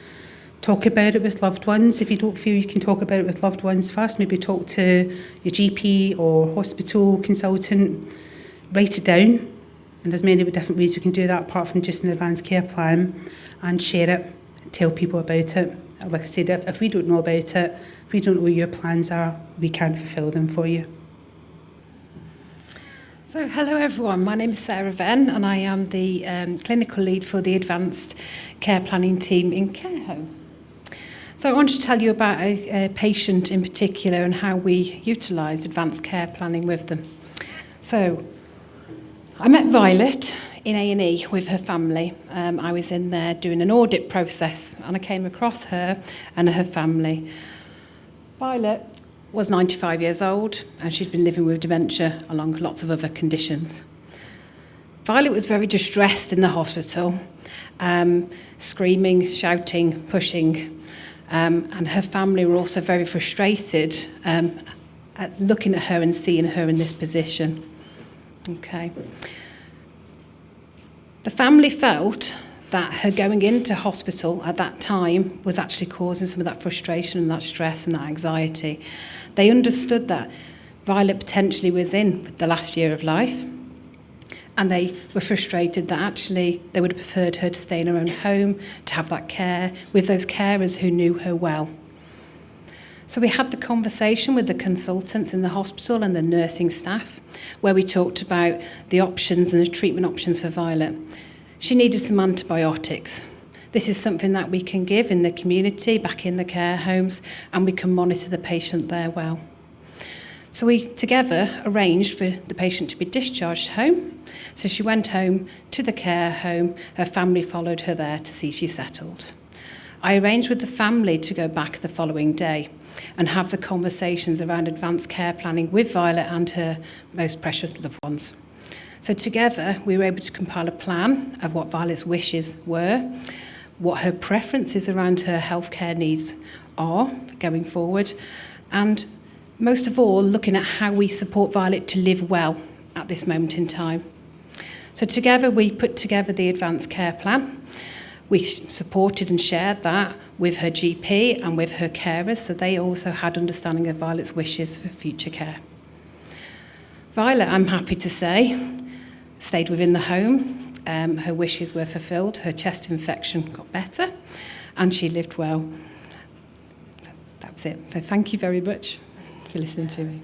Talk about it with loved ones. If you don't feel you can talk about it with loved ones first, maybe talk to your GP or hospital consultant. Write it down, and there's many different ways we can do that apart from just an advanced care plan, and share it, tell people about it. Like I said, if we don't know about it, if we don't know what your plans are, we can't fulfil them for you. So, hello everyone, my name is Sarah Venn and I am the clinical lead for the advanced care planning team in care homes. So I wanted to tell you about a patient in particular and how we utilised advanced care planning with them. So, I met Violet in A&E with her family. I was in there doing an audit process and I came across her and her family. Violet was 95 years old and she'd been living with dementia along with lots of other conditions. Violet was very distressed in the hospital, screaming, shouting, pushing, and her family were also very frustrated at looking at her and seeing her in this position. Okay. The family felt that her going into hospital at that time was actually causing some of that frustration and that stress and that anxiety. They understood that Violet potentially was in the last year of life, and they were frustrated that actually they would have preferred her to stay in her own home, to have that care with those carers who knew her well. So we had the conversation with the consultants in the hospital and the nursing staff, where we talked about the options and the treatment options for Violet. She needed some antibiotics. This is something that we can give in the community, back in the care homes, and we can monitor the patient there well. So we together arranged for the patient to be discharged home. So she went home to the care home. Her family followed her there to see if she settled. I arranged with the family to go back the following day and have the conversations around advanced care planning with Violet and her most precious loved ones. So together we were able to compile a plan of what Violet's wishes were, what her preferences around her healthcare needs are going forward, and most of all, looking at how we support Violet to live well at this moment in time. So together we put together the advanced care plan. We supported and shared that with her GP and with her carers, so they also had understanding of Violet's wishes for future care. Violet, I'm happy to say, stayed within the home. Her wishes were fulfilled, her chest infection got better, and she lived well. That's it. So thank you very much for listening to me.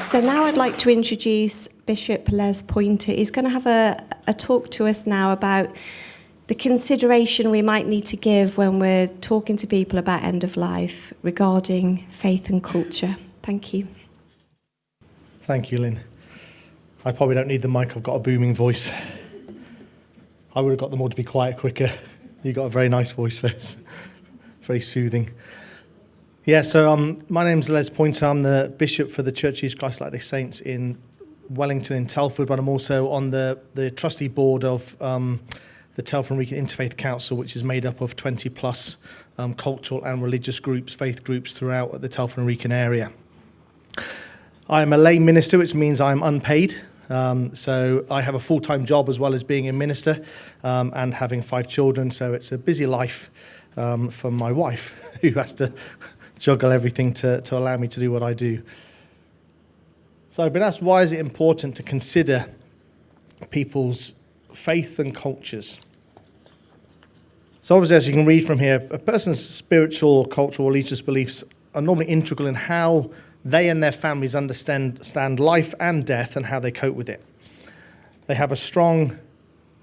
So now I'd like to introduce Bishop Les Pointer. He's going to have a talk to us now about the consideration we might need to give when we're talking to people about end of life regarding faith and culture. Thank you. Thank you, Lynn. I probably don't need the mic, I've got a booming voice. I would have got them all to be quiet quicker. You've got a very nice voice, so it's very soothing. Yeah, so my name's Les Pointer. I'm the bishop for the Church of Jesus Christ Latter-day Saints in Wellington in Telford, but I'm also on the trustee board of the Telford Wrekin Interfaith Council, which is made up of 20 plus cultural and religious groups, faith groups throughout the Telford Wrekin area. I am a lay minister, which means I'm unpaid. So I have a full-time job as well as being a minister and having 5 children. So it's a busy life for my wife, who has to juggle everything to allow me to do what I do. So I've been asked, why is it important to consider people's faith and cultures? So obviously, as you can read from here, a person's spiritual, cultural, religious beliefs are normally integral in how they and their families understand life and death and how they cope with it. They have a strong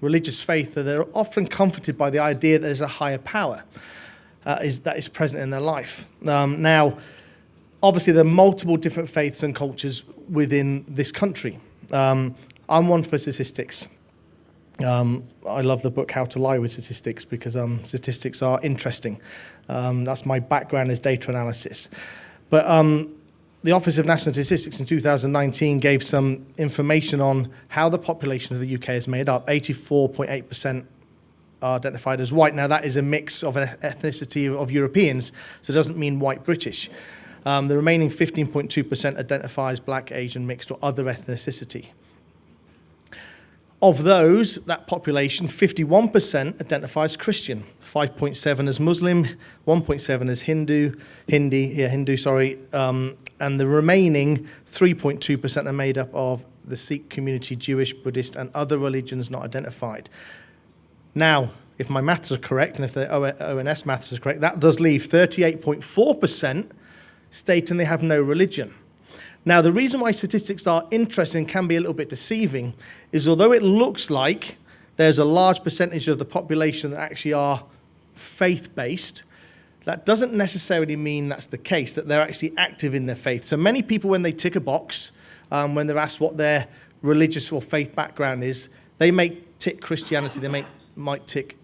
religious faith that they're often comforted by the idea that there's a higher power that is present in their life. Now, obviously, there are multiple different faiths and cultures within this country. I'm one for statistics. I love the book How to Lie with Statistics because statistics are interesting. That's my background is data analysis. But the Office of National Statistics in 2019 gave some information on how the population of the UK is made up. 84.8% are identified as white. Now, that is a mix of an ethnicity of Europeans, so it doesn't mean white British. The remaining 15.2% identify as black, Asian, mixed, or other ethnicity. Of those, that population, 51% identify as Christian, 5.7 as Muslim, 1.7 as Hindu, and the remaining 3.2% are made up of the Sikh community, Jewish, Buddhist, and other religions not identified. Now, if my maths are correct, and if the ONS maths is correct, that does leave 38.4% stating they have no religion. Now, the reason why statistics are interesting and can be a little bit deceiving is although it looks like there's a large percentage of the population that actually are faith-based, that doesn't necessarily mean that's the case, that they're actually active in their faith. So many people, when they tick a box, when they're asked what their religious or faith background is, they may tick Christianity, they might tick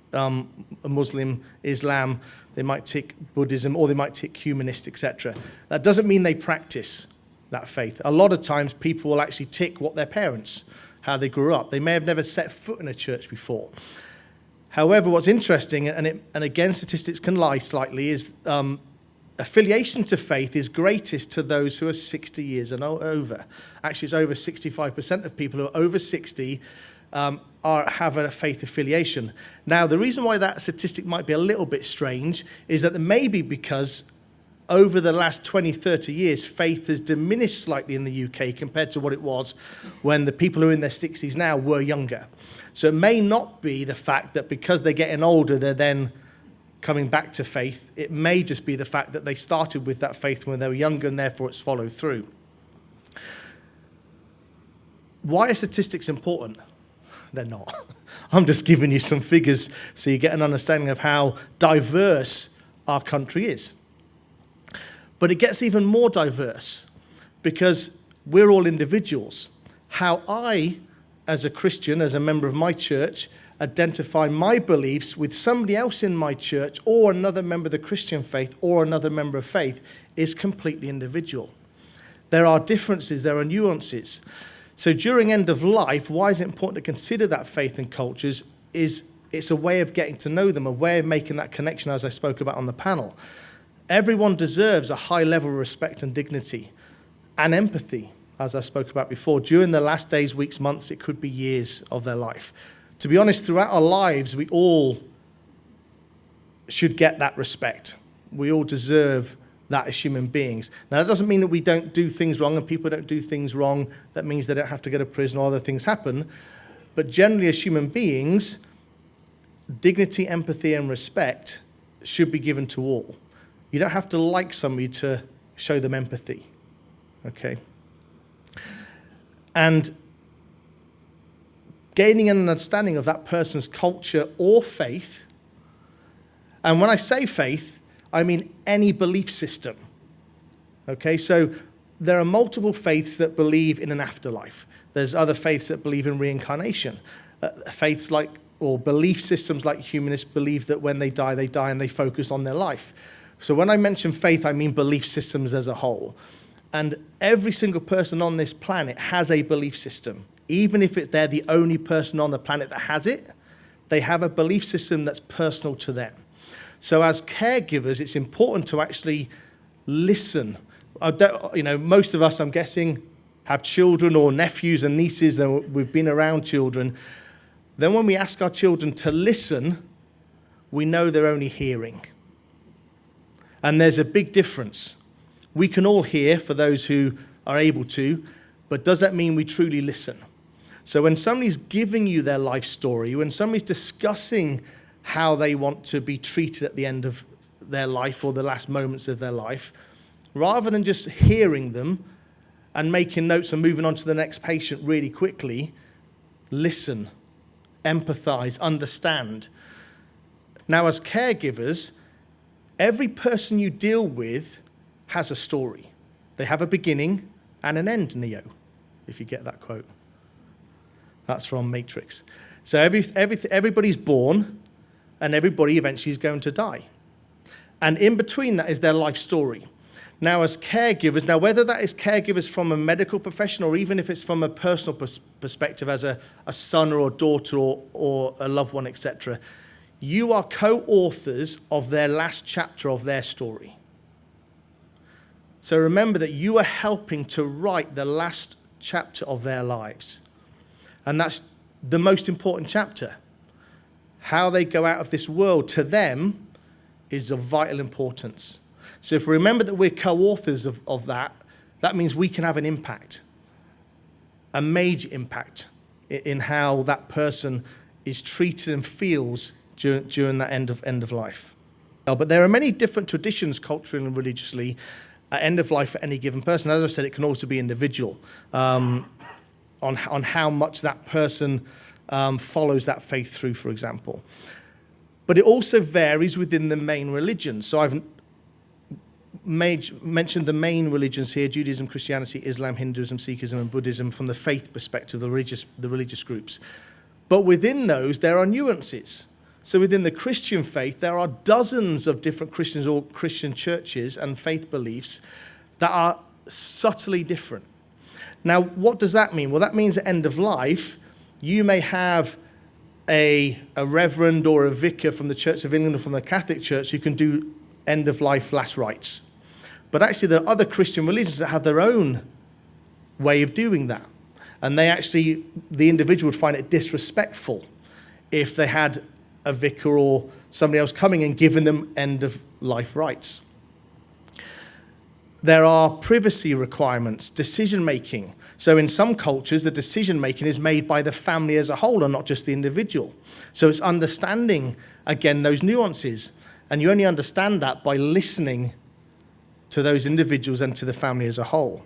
Muslim, Islam, they might tick Buddhism, or they might tick humanist, etc. That doesn't mean they practice that faith. A lot of times people will actually tick what their parents, how they grew up. They may have never set foot in a church before. However, what's interesting, and again statistics can lie slightly, is affiliation to faith is greatest to those who are 60 years and over. Actually, it's over 65% of people who are over 60 have a faith affiliation. Now, the reason why that statistic might be a little bit strange is that it may be because over the last 20, 30 years, faith has diminished slightly in the UK compared to what it was when the people who are in their 60s now were younger. So it may not be the fact that because they're getting older, they're then coming back to faith. It may just be the fact that they started with that faith when they were younger and therefore it's followed through. Why are statistics important? They're not. I'm just giving you some figures so you get an understanding of how diverse our country is. But it gets even more diverse because we're all individuals. How I, as a Christian, as a member of my church, identify my beliefs with somebody else in my church or another member of the Christian faith or another member of faith is completely individual. There are differences, there are nuances. So during end of life, why is it important to consider that faith and cultures is it's a way of getting to know them, a way of making that connection as I spoke about on the panel. Everyone deserves a high level of respect and dignity and empathy, as I spoke about before. During the last days, weeks, months, it could be years of their life. To be honest, throughout our lives, we all should get that respect. We all deserve that as human beings. Now, that doesn't mean that we don't do things wrong and people don't do things wrong. That means they don't have to go to prison or other things happen. But generally, as human beings, dignity, empathy, and respect should be given to all. You don't have to like somebody to show them empathy, okay? And gaining an understanding of that person's culture or faith, and when I say faith, I mean any belief system, okay? So there are multiple faiths that believe in an afterlife. There's other faiths that believe in reincarnation. Faiths like, or belief systems like humanists believe that when they die and they focus on their life. So when I mention faith, I mean belief systems as a whole. And every single person on this planet has a belief system. Even if they're the only person on the planet that has it, they have a belief system that's personal to them. So as caregivers, it's important to actually listen. Most of us, I'm guessing, have children or nephews and nieces, and we've been around children. Then when we ask our children to listen, we know they're only hearing. And there's a big difference. We can all hear, for those who are able to, but does that mean we truly listen? So when somebody's giving you their life story, when somebody's discussing how they want to be treated at the end of their life or the last moments of their life, rather than just hearing them and making notes and moving on to the next patient really quickly, listen, empathize, understand. Now, as caregivers, every person you deal with has a story. They have a beginning and an end, Neo, if you get that quote. That's from Matrix. So everybody's born, and everybody eventually is going to die. And in between that is their life story. Now, as caregivers, whether that is caregivers from a medical profession or even if it's from a personal perspective as a son or a daughter or a loved one, etc., you are co-authors of their last chapter of their story. So remember that you are helping to write the last chapter of their lives. And that's the most important chapter. How they go out of this world to them is of vital importance. So if we remember that we're co-authors of that, that means we can have an impact, a major impact in how that person is treated and feels during that end of life. But there are many different traditions culturally and religiously at end of life for any given person. As I said, it can also be individual on how much that person follows that faith through, for example. But it also varies within the main religion. So I've mentioned the main religions here: Judaism, Christianity, Islam, Hinduism, Sikhism, and Buddhism from the faith perspective, the religious groups. But within those, there are nuances. So within the Christian faith, there are dozens of different Christians or Christian churches and faith beliefs that are subtly different. Now, what does that mean? Well, that means at end of life, you may have a reverend or a vicar from the Church of England or from the Catholic Church who can do end of life last rites. But actually, there are other Christian religions that have their own way of doing that. And the individual would find it disrespectful if they had a vicar or somebody else coming and giving them end of life rites. There are privacy requirements, decision making. So in some cultures, the decision making is made by the family as a whole and not just the individual. So it's understanding, again, those nuances. And you only understand that by listening to those individuals and to the family as a whole.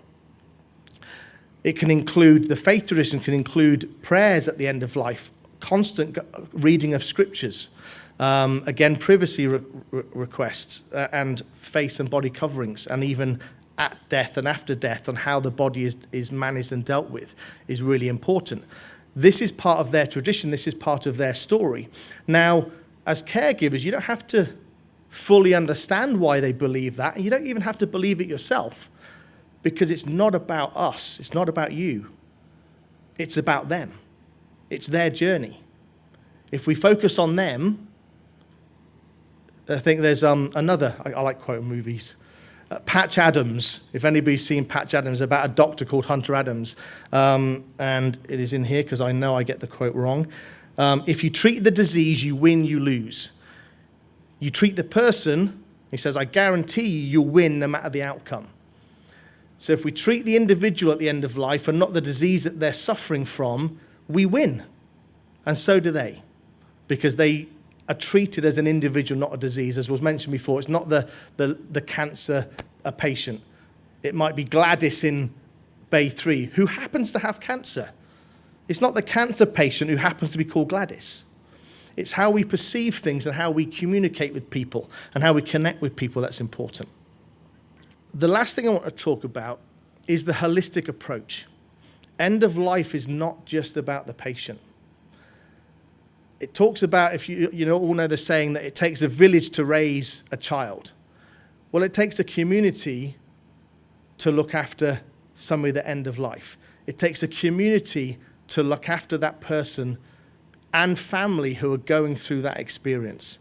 It can include, the faith tradition can include prayers at the end of life, constant reading of scriptures, again, privacy requests, and face and body coverings, and even at death and after death on how the body is managed and dealt with is really important. This is part of their tradition. This is part of their story. Now, as caregivers, you don't have to fully understand why they believe that, and you don't even have to believe it yourself, because it's not about us. It's not about you. It's about them. It's their journey. If we focus on them, I think there's another, I like quoting movies, Patch Adams, if anybody's seen Patch Adams, about a doctor called Hunter Adams, and it is in here because I know I get the quote wrong. If you treat the disease, you win, you lose. You treat the person, he says, I guarantee you'll win no matter the outcome. So if we treat the individual at the end of life and not the disease that they're suffering from, we win. And so do they, because they are treated as an individual, not a disease. As was mentioned before, it's not the cancer patient. It might be Gladys in Bay 3 who happens to have cancer. It's not the cancer patient who happens to be called Gladys. It's how we perceive things and how we communicate with people and how we connect with people that's important. The last thing I want to talk about is the holistic approach. End of life is not just about the patient. It talks about, if you all know the saying that it takes a village to raise a child. Well, it takes a community to look after somebody at the end of life. It takes a community to look after that person and family who are going through that experience.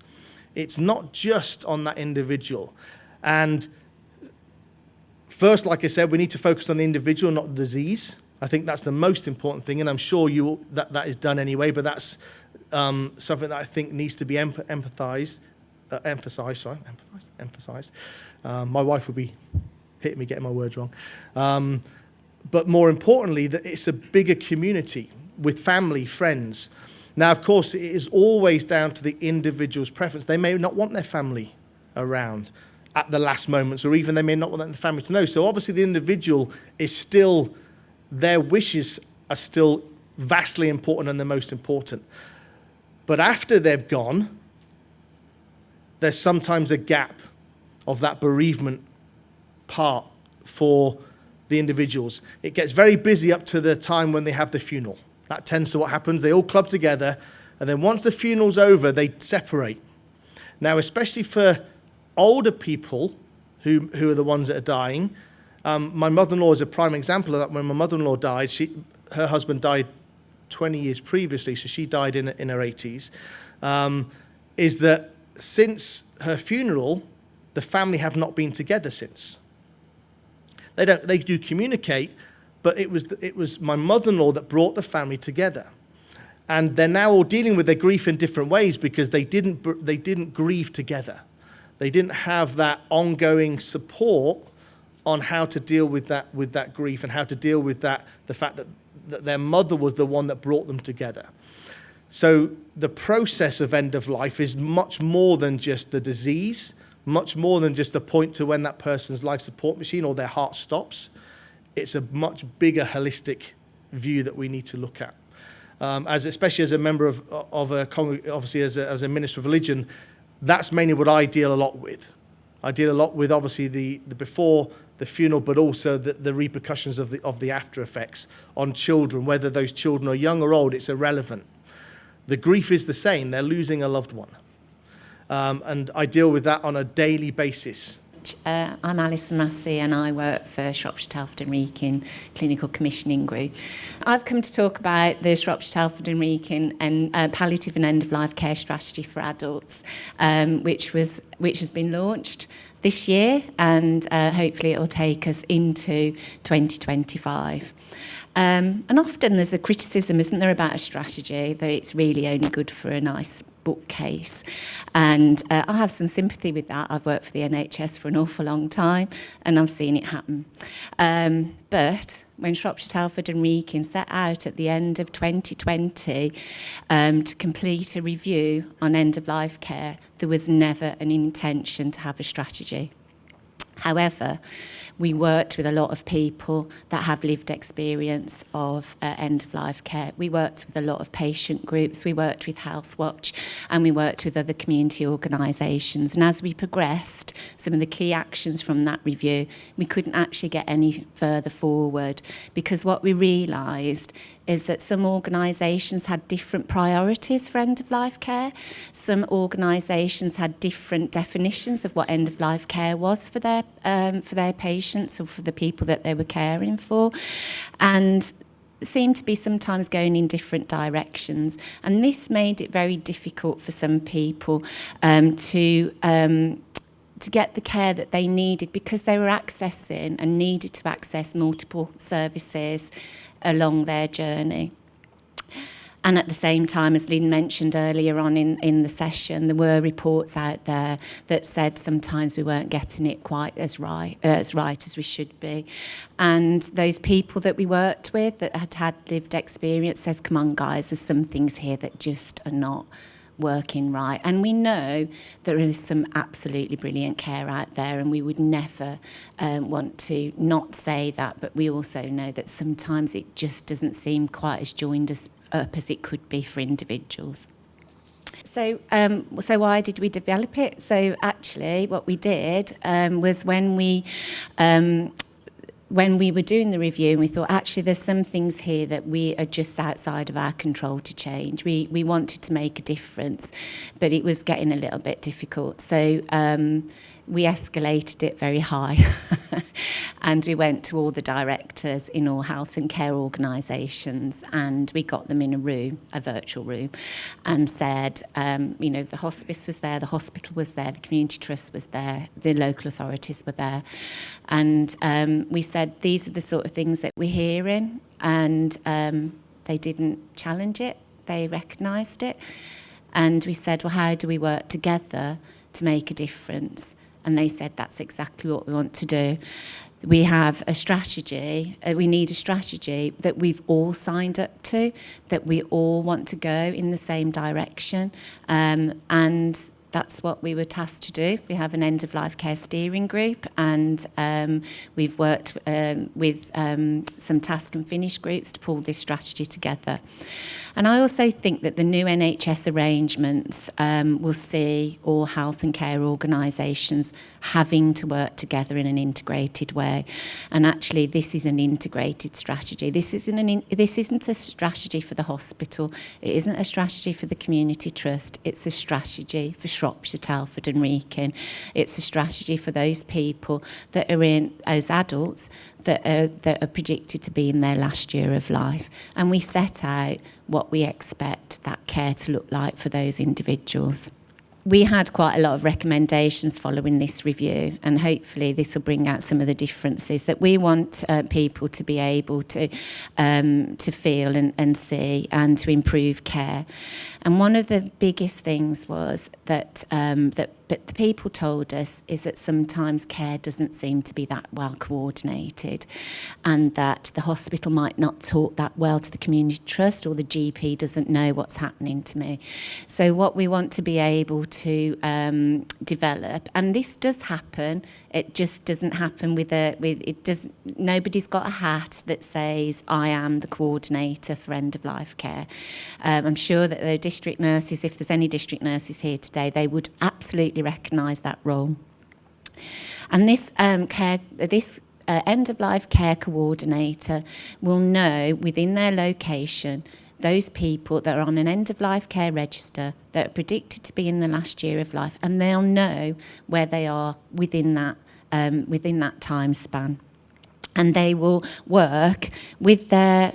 It's not just on that individual. And first, like I said, we need to focus on the individual, not the disease. I think that's the most important thing, and I'm sure that is done anyway, but that's something that I think needs to be emphasized. My wife would be hitting me getting my words wrong. But more importantly, that it's a bigger community with family, friends. Now, of course, it is always down to the individual's preference. They may not want their family around at the last moments, or even they may not want the family to know. So obviously the individual is still, their wishes are still vastly important and the most important. But after they've gone, there's sometimes a gap of that bereavement part for the individuals. It gets very busy up to the time when they have the funeral. That tends to what happens. They all club together, and then once the funeral's over, they separate. Now, especially for older people who are the ones that are dying, my mother-in-law is a prime example of that. When my mother-in-law died, her husband died 20 years previously, so she died in her 80s, is that since her funeral, the family have not been together since. They do communicate, but it was my mother-in-law that brought the family together. And they're now all dealing with their grief in different ways because they didn't grieve together. They didn't have that ongoing support on how to deal with that grief and how to deal with the fact that their mother was the one that brought them together. So the process of end of life is much more than just the disease, much more than just the point to when that person's life support machine or their heart stops. It's a much bigger holistic view that we need to look at. Especially as a member of a obviously as a minister of religion, that's mainly what I deal a lot with. I deal a lot with obviously the before the funeral, but also the repercussions of the after effects on children, whether those children are young or old, it's irrelevant. The grief is the same. They're losing a loved one. And I deal with that on a daily basis. I'm Alison Massey and I work for Shropshire, Telford Wrekin Clinical Commissioning Group. I've come to talk about the Shropshire, Telford Wrekin and palliative and end-of-life care strategy for adults, which has been launched this year, and hopefully it will take us into 2025. And often there's a criticism, isn't there, about a strategy, that it's really only good for a nice bookcase. And I have some sympathy with that. I've worked for the NHS for an awful long time and I've seen it happen. But when Shropshire, Telford and Wrekin set out at the end of 2020 to complete a review on end-of-life care, there was never an intention to have a strategy. However, we worked with a lot of people that have lived experience of end-of-life care. We worked with a lot of patient groups, we worked with Health Watch, and we worked with other community organisations. And as we progressed, some of the key actions from that review, we couldn't actually get any further forward, because what we realised is that some organisations had different priorities for end-of-life care. Some organisations had different definitions of what end-of-life care was for their patients or for the people that they were caring for, and seemed to be sometimes going in different directions. And this made it very difficult for some people to get the care that they needed, because they were accessing and needed to access multiple services along their journey. And at the same time, as Lynn mentioned earlier on in the session, there were reports out there that said sometimes we weren't getting it quite as right as we should be. And those people that we worked with that had lived experience says, come on guys, there's some things here that just are not working right. And we know there is some absolutely brilliant care out there, and we would never want to not say that, but we also know that sometimes it just doesn't seem quite as joined up as it could be for individuals. So why did we develop it? So actually what we did was when we were doing the review, and we thought, actually, there's some things here that we are just outside of our control to change. We wanted to make a difference, but it was getting a little bit difficult. So we escalated it very high. And we went to all the directors in all health and care organisations, and we got them in a room, a virtual room, and said, the hospice was there, the hospital was there, the community trust was there, the local authorities were there. And we said, these are the sort of things that we're hearing, and they didn't challenge it, they recognised it. And we said, well, how do we work together to make a difference? And they said, that's exactly what we want to do. We have a strategy, we need a strategy that we've all signed up to, that we all want to go in the same direction. And that's what we were tasked to do. We have an end-of-life care steering group, and we've worked with some task and finish groups to pull this strategy together. And I also think that the new NHS arrangements will see all health and care organisations having to work together in an integrated way. And actually, this is an integrated strategy. This isn't a strategy for the hospital. It isn't a strategy for the community trust. It's a strategy for Shropshire, Telford and Wrekin. It's a strategy for those people that are in, as adults, that are predicted to be in their last year of life. And we set out what we expect that care to look like for those individuals. We had quite a lot of recommendations following this review, and hopefully this will bring out some of the differences that we want people to be able to feel and see, and to improve care. And one of the biggest things was that that the people told us is that sometimes care doesn't seem to be that well coordinated, and that the hospital might not talk that well to the community trust, or the GP doesn't know what's happening to me. So what we want to be able to develop, and this does happen, it just doesn't happen nobody's got a hat that says I am the coordinator for end of life care. I'm sure that the district nurses, if there's any district nurses here today, they would absolutely recognise that role. And this end of life care coordinator will know within their location those people that are on an end of life care register that are predicted to be in the last year of life, and they'll know where they are within that time span. And they will work with the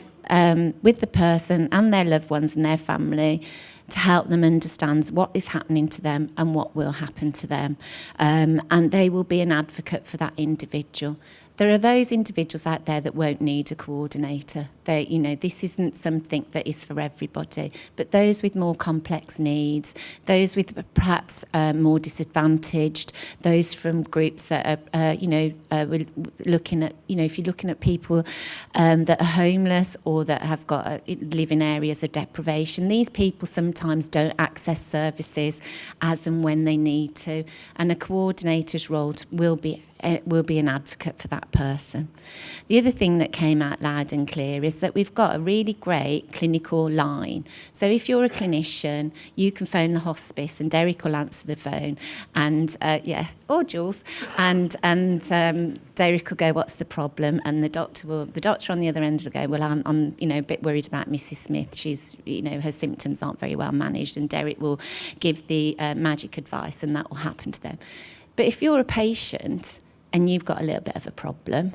person and their loved ones and their family to help them understand what is happening to them and what will happen to them. And they will be an advocate for that individual. There are those individuals out there that won't need a coordinator. This isn't something that is for everybody, but those with more complex needs, those with perhaps more disadvantaged, those from groups that are, we're looking at, if you're looking at people that are homeless or that have live in areas of deprivation, these people sometimes don't access services as and when they need to, and a coordinator's role will be an advocate for that person. The other thing that came out loud and clear is that we've got a really great clinical line. So if you're a clinician, you can phone the hospice and Derek will answer the phone, and or Jules, and Derek will go, what's the problem? And the doctor on the other end will go, well, I'm a bit worried about Mrs. Smith. She's, her symptoms aren't very well managed, and Derek will give the magic advice, and that will happen to them. But if you're a patient and you've got a little bit of a problem,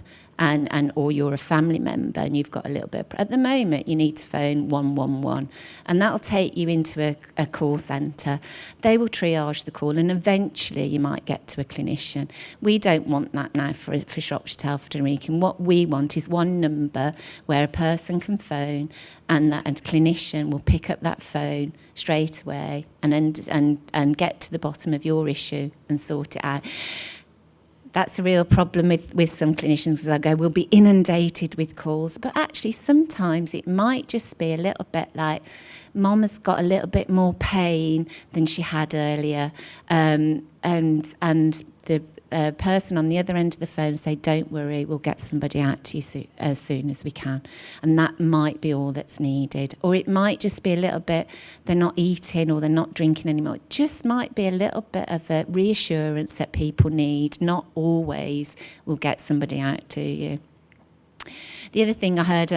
or you're a family member and you've got a little bit, at the moment you need to phone 111, and that'll take you into a call centre. They will triage the call, and eventually you might get to a clinician. We don't want that now for Shropshire, Telford and Wrekin. What we want is one number where a person can phone, and a clinician will pick up that phone straight away and get to the bottom of your issue and sort it out. That's a real problem with some clinicians, as I go, we'll be inundated with calls, but actually sometimes it might just be a little bit like Mum has got a little bit more pain than she had earlier, and the person on the other end of the phone say, don't worry, we'll get somebody out to you as soon as we can. And that might be all that's needed. Or it might just be a little bit, they're not eating or they're not drinking anymore. It just might be a little bit of a reassurance that people need. Not always will get somebody out to you. The other thing I heard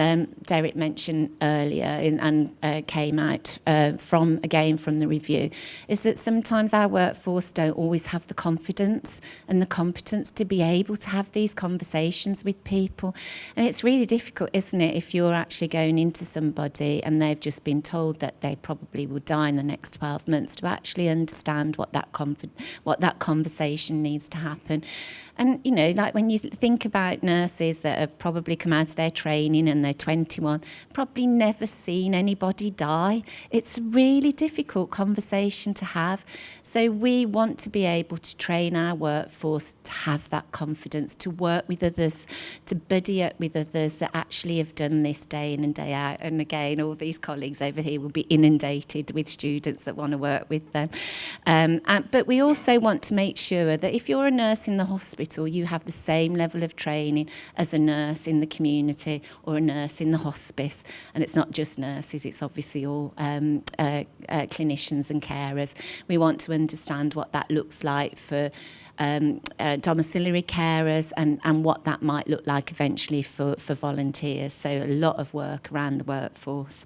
Derek mention earlier and came out from the review is that sometimes our workforce don't always have the confidence and the competence to be able to have these conversations with people. And it's really difficult, isn't it, if you're actually going into somebody and they've just been told that they probably will die in the next 12 months, to actually understand what that conversation needs to happen. And, you know, like when you think about nurses that have probably come out of their training and they're 21, probably never seen anybody die. It's a really difficult conversation to have. So we want to be able to train our workforce to have that confidence, to work with others, to buddy up with others that actually have done this day in and day out. And again, all these colleagues over here will be inundated with students that want to work with them. But we also want to make sure that if you're a nurse in the hospital, you have the same level of training as a nurse in the community or a nurse in the hospice. And it's not just nurses, it's obviously all clinicians and carers. We want to understand what that looks like for domiciliary carers and what that might look like eventually for volunteers. So a lot of work around the workforce.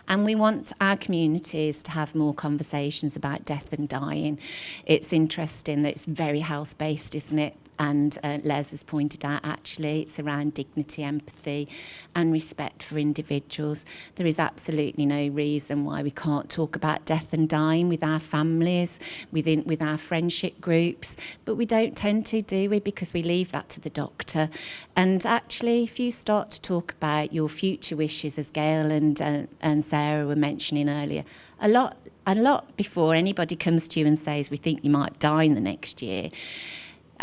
And we want our communities to have more conversations about death and dying. It's interesting that it's very health-based, isn't it? And Les has pointed out, actually, it's around dignity, empathy and respect for individuals. There is absolutely no reason why we can't talk about death and dying with our families, with our friendship groups. But we don't tend to, do we? Because we leave that to the doctor. And actually, if you start to talk about your future wishes, as Gail and Sarah were mentioning earlier, a lot before anybody comes to you and says, we think you might die in the next year,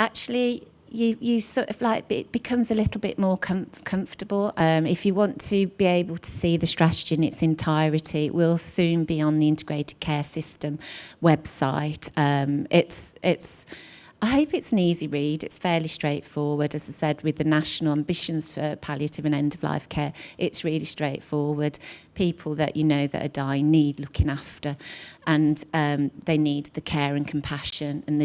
actually, you sort of like, it becomes a little bit more comfortable. If you want to be able to see the strategy in its entirety, it will soon be on the Integrated Care System website. I hope it's an easy read. It's fairly straightforward. As I said, with the national ambitions for palliative and end-of-life care, it's really straightforward. People that you know that are dying need looking after, and they need the care and compassion and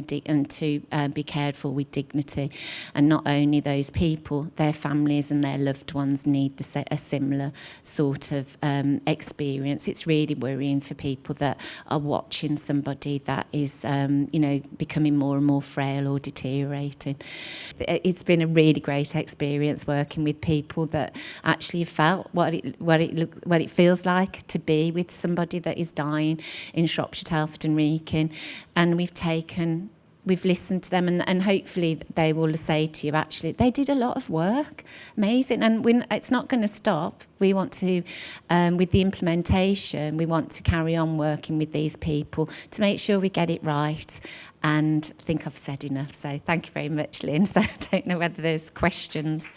to be cared for with dignity. And not only those people, their families and their loved ones need a similar sort of experience. It's really worrying for people that are watching somebody that is, becoming more and more frail or deteriorating. It's been a really great experience working with people that actually felt what it feels like to be with somebody that is dying in Shropshire, Telford and Wrekin, and we've listened to them, and hopefully they will say to you, actually, they did a lot of work, amazing, and it's not going to stop. We want to, with the implementation, we want to carry on working with these people to make sure we get it right. And I think I've said enough, so thank you very much, Lynn. So I don't know whether there's questions.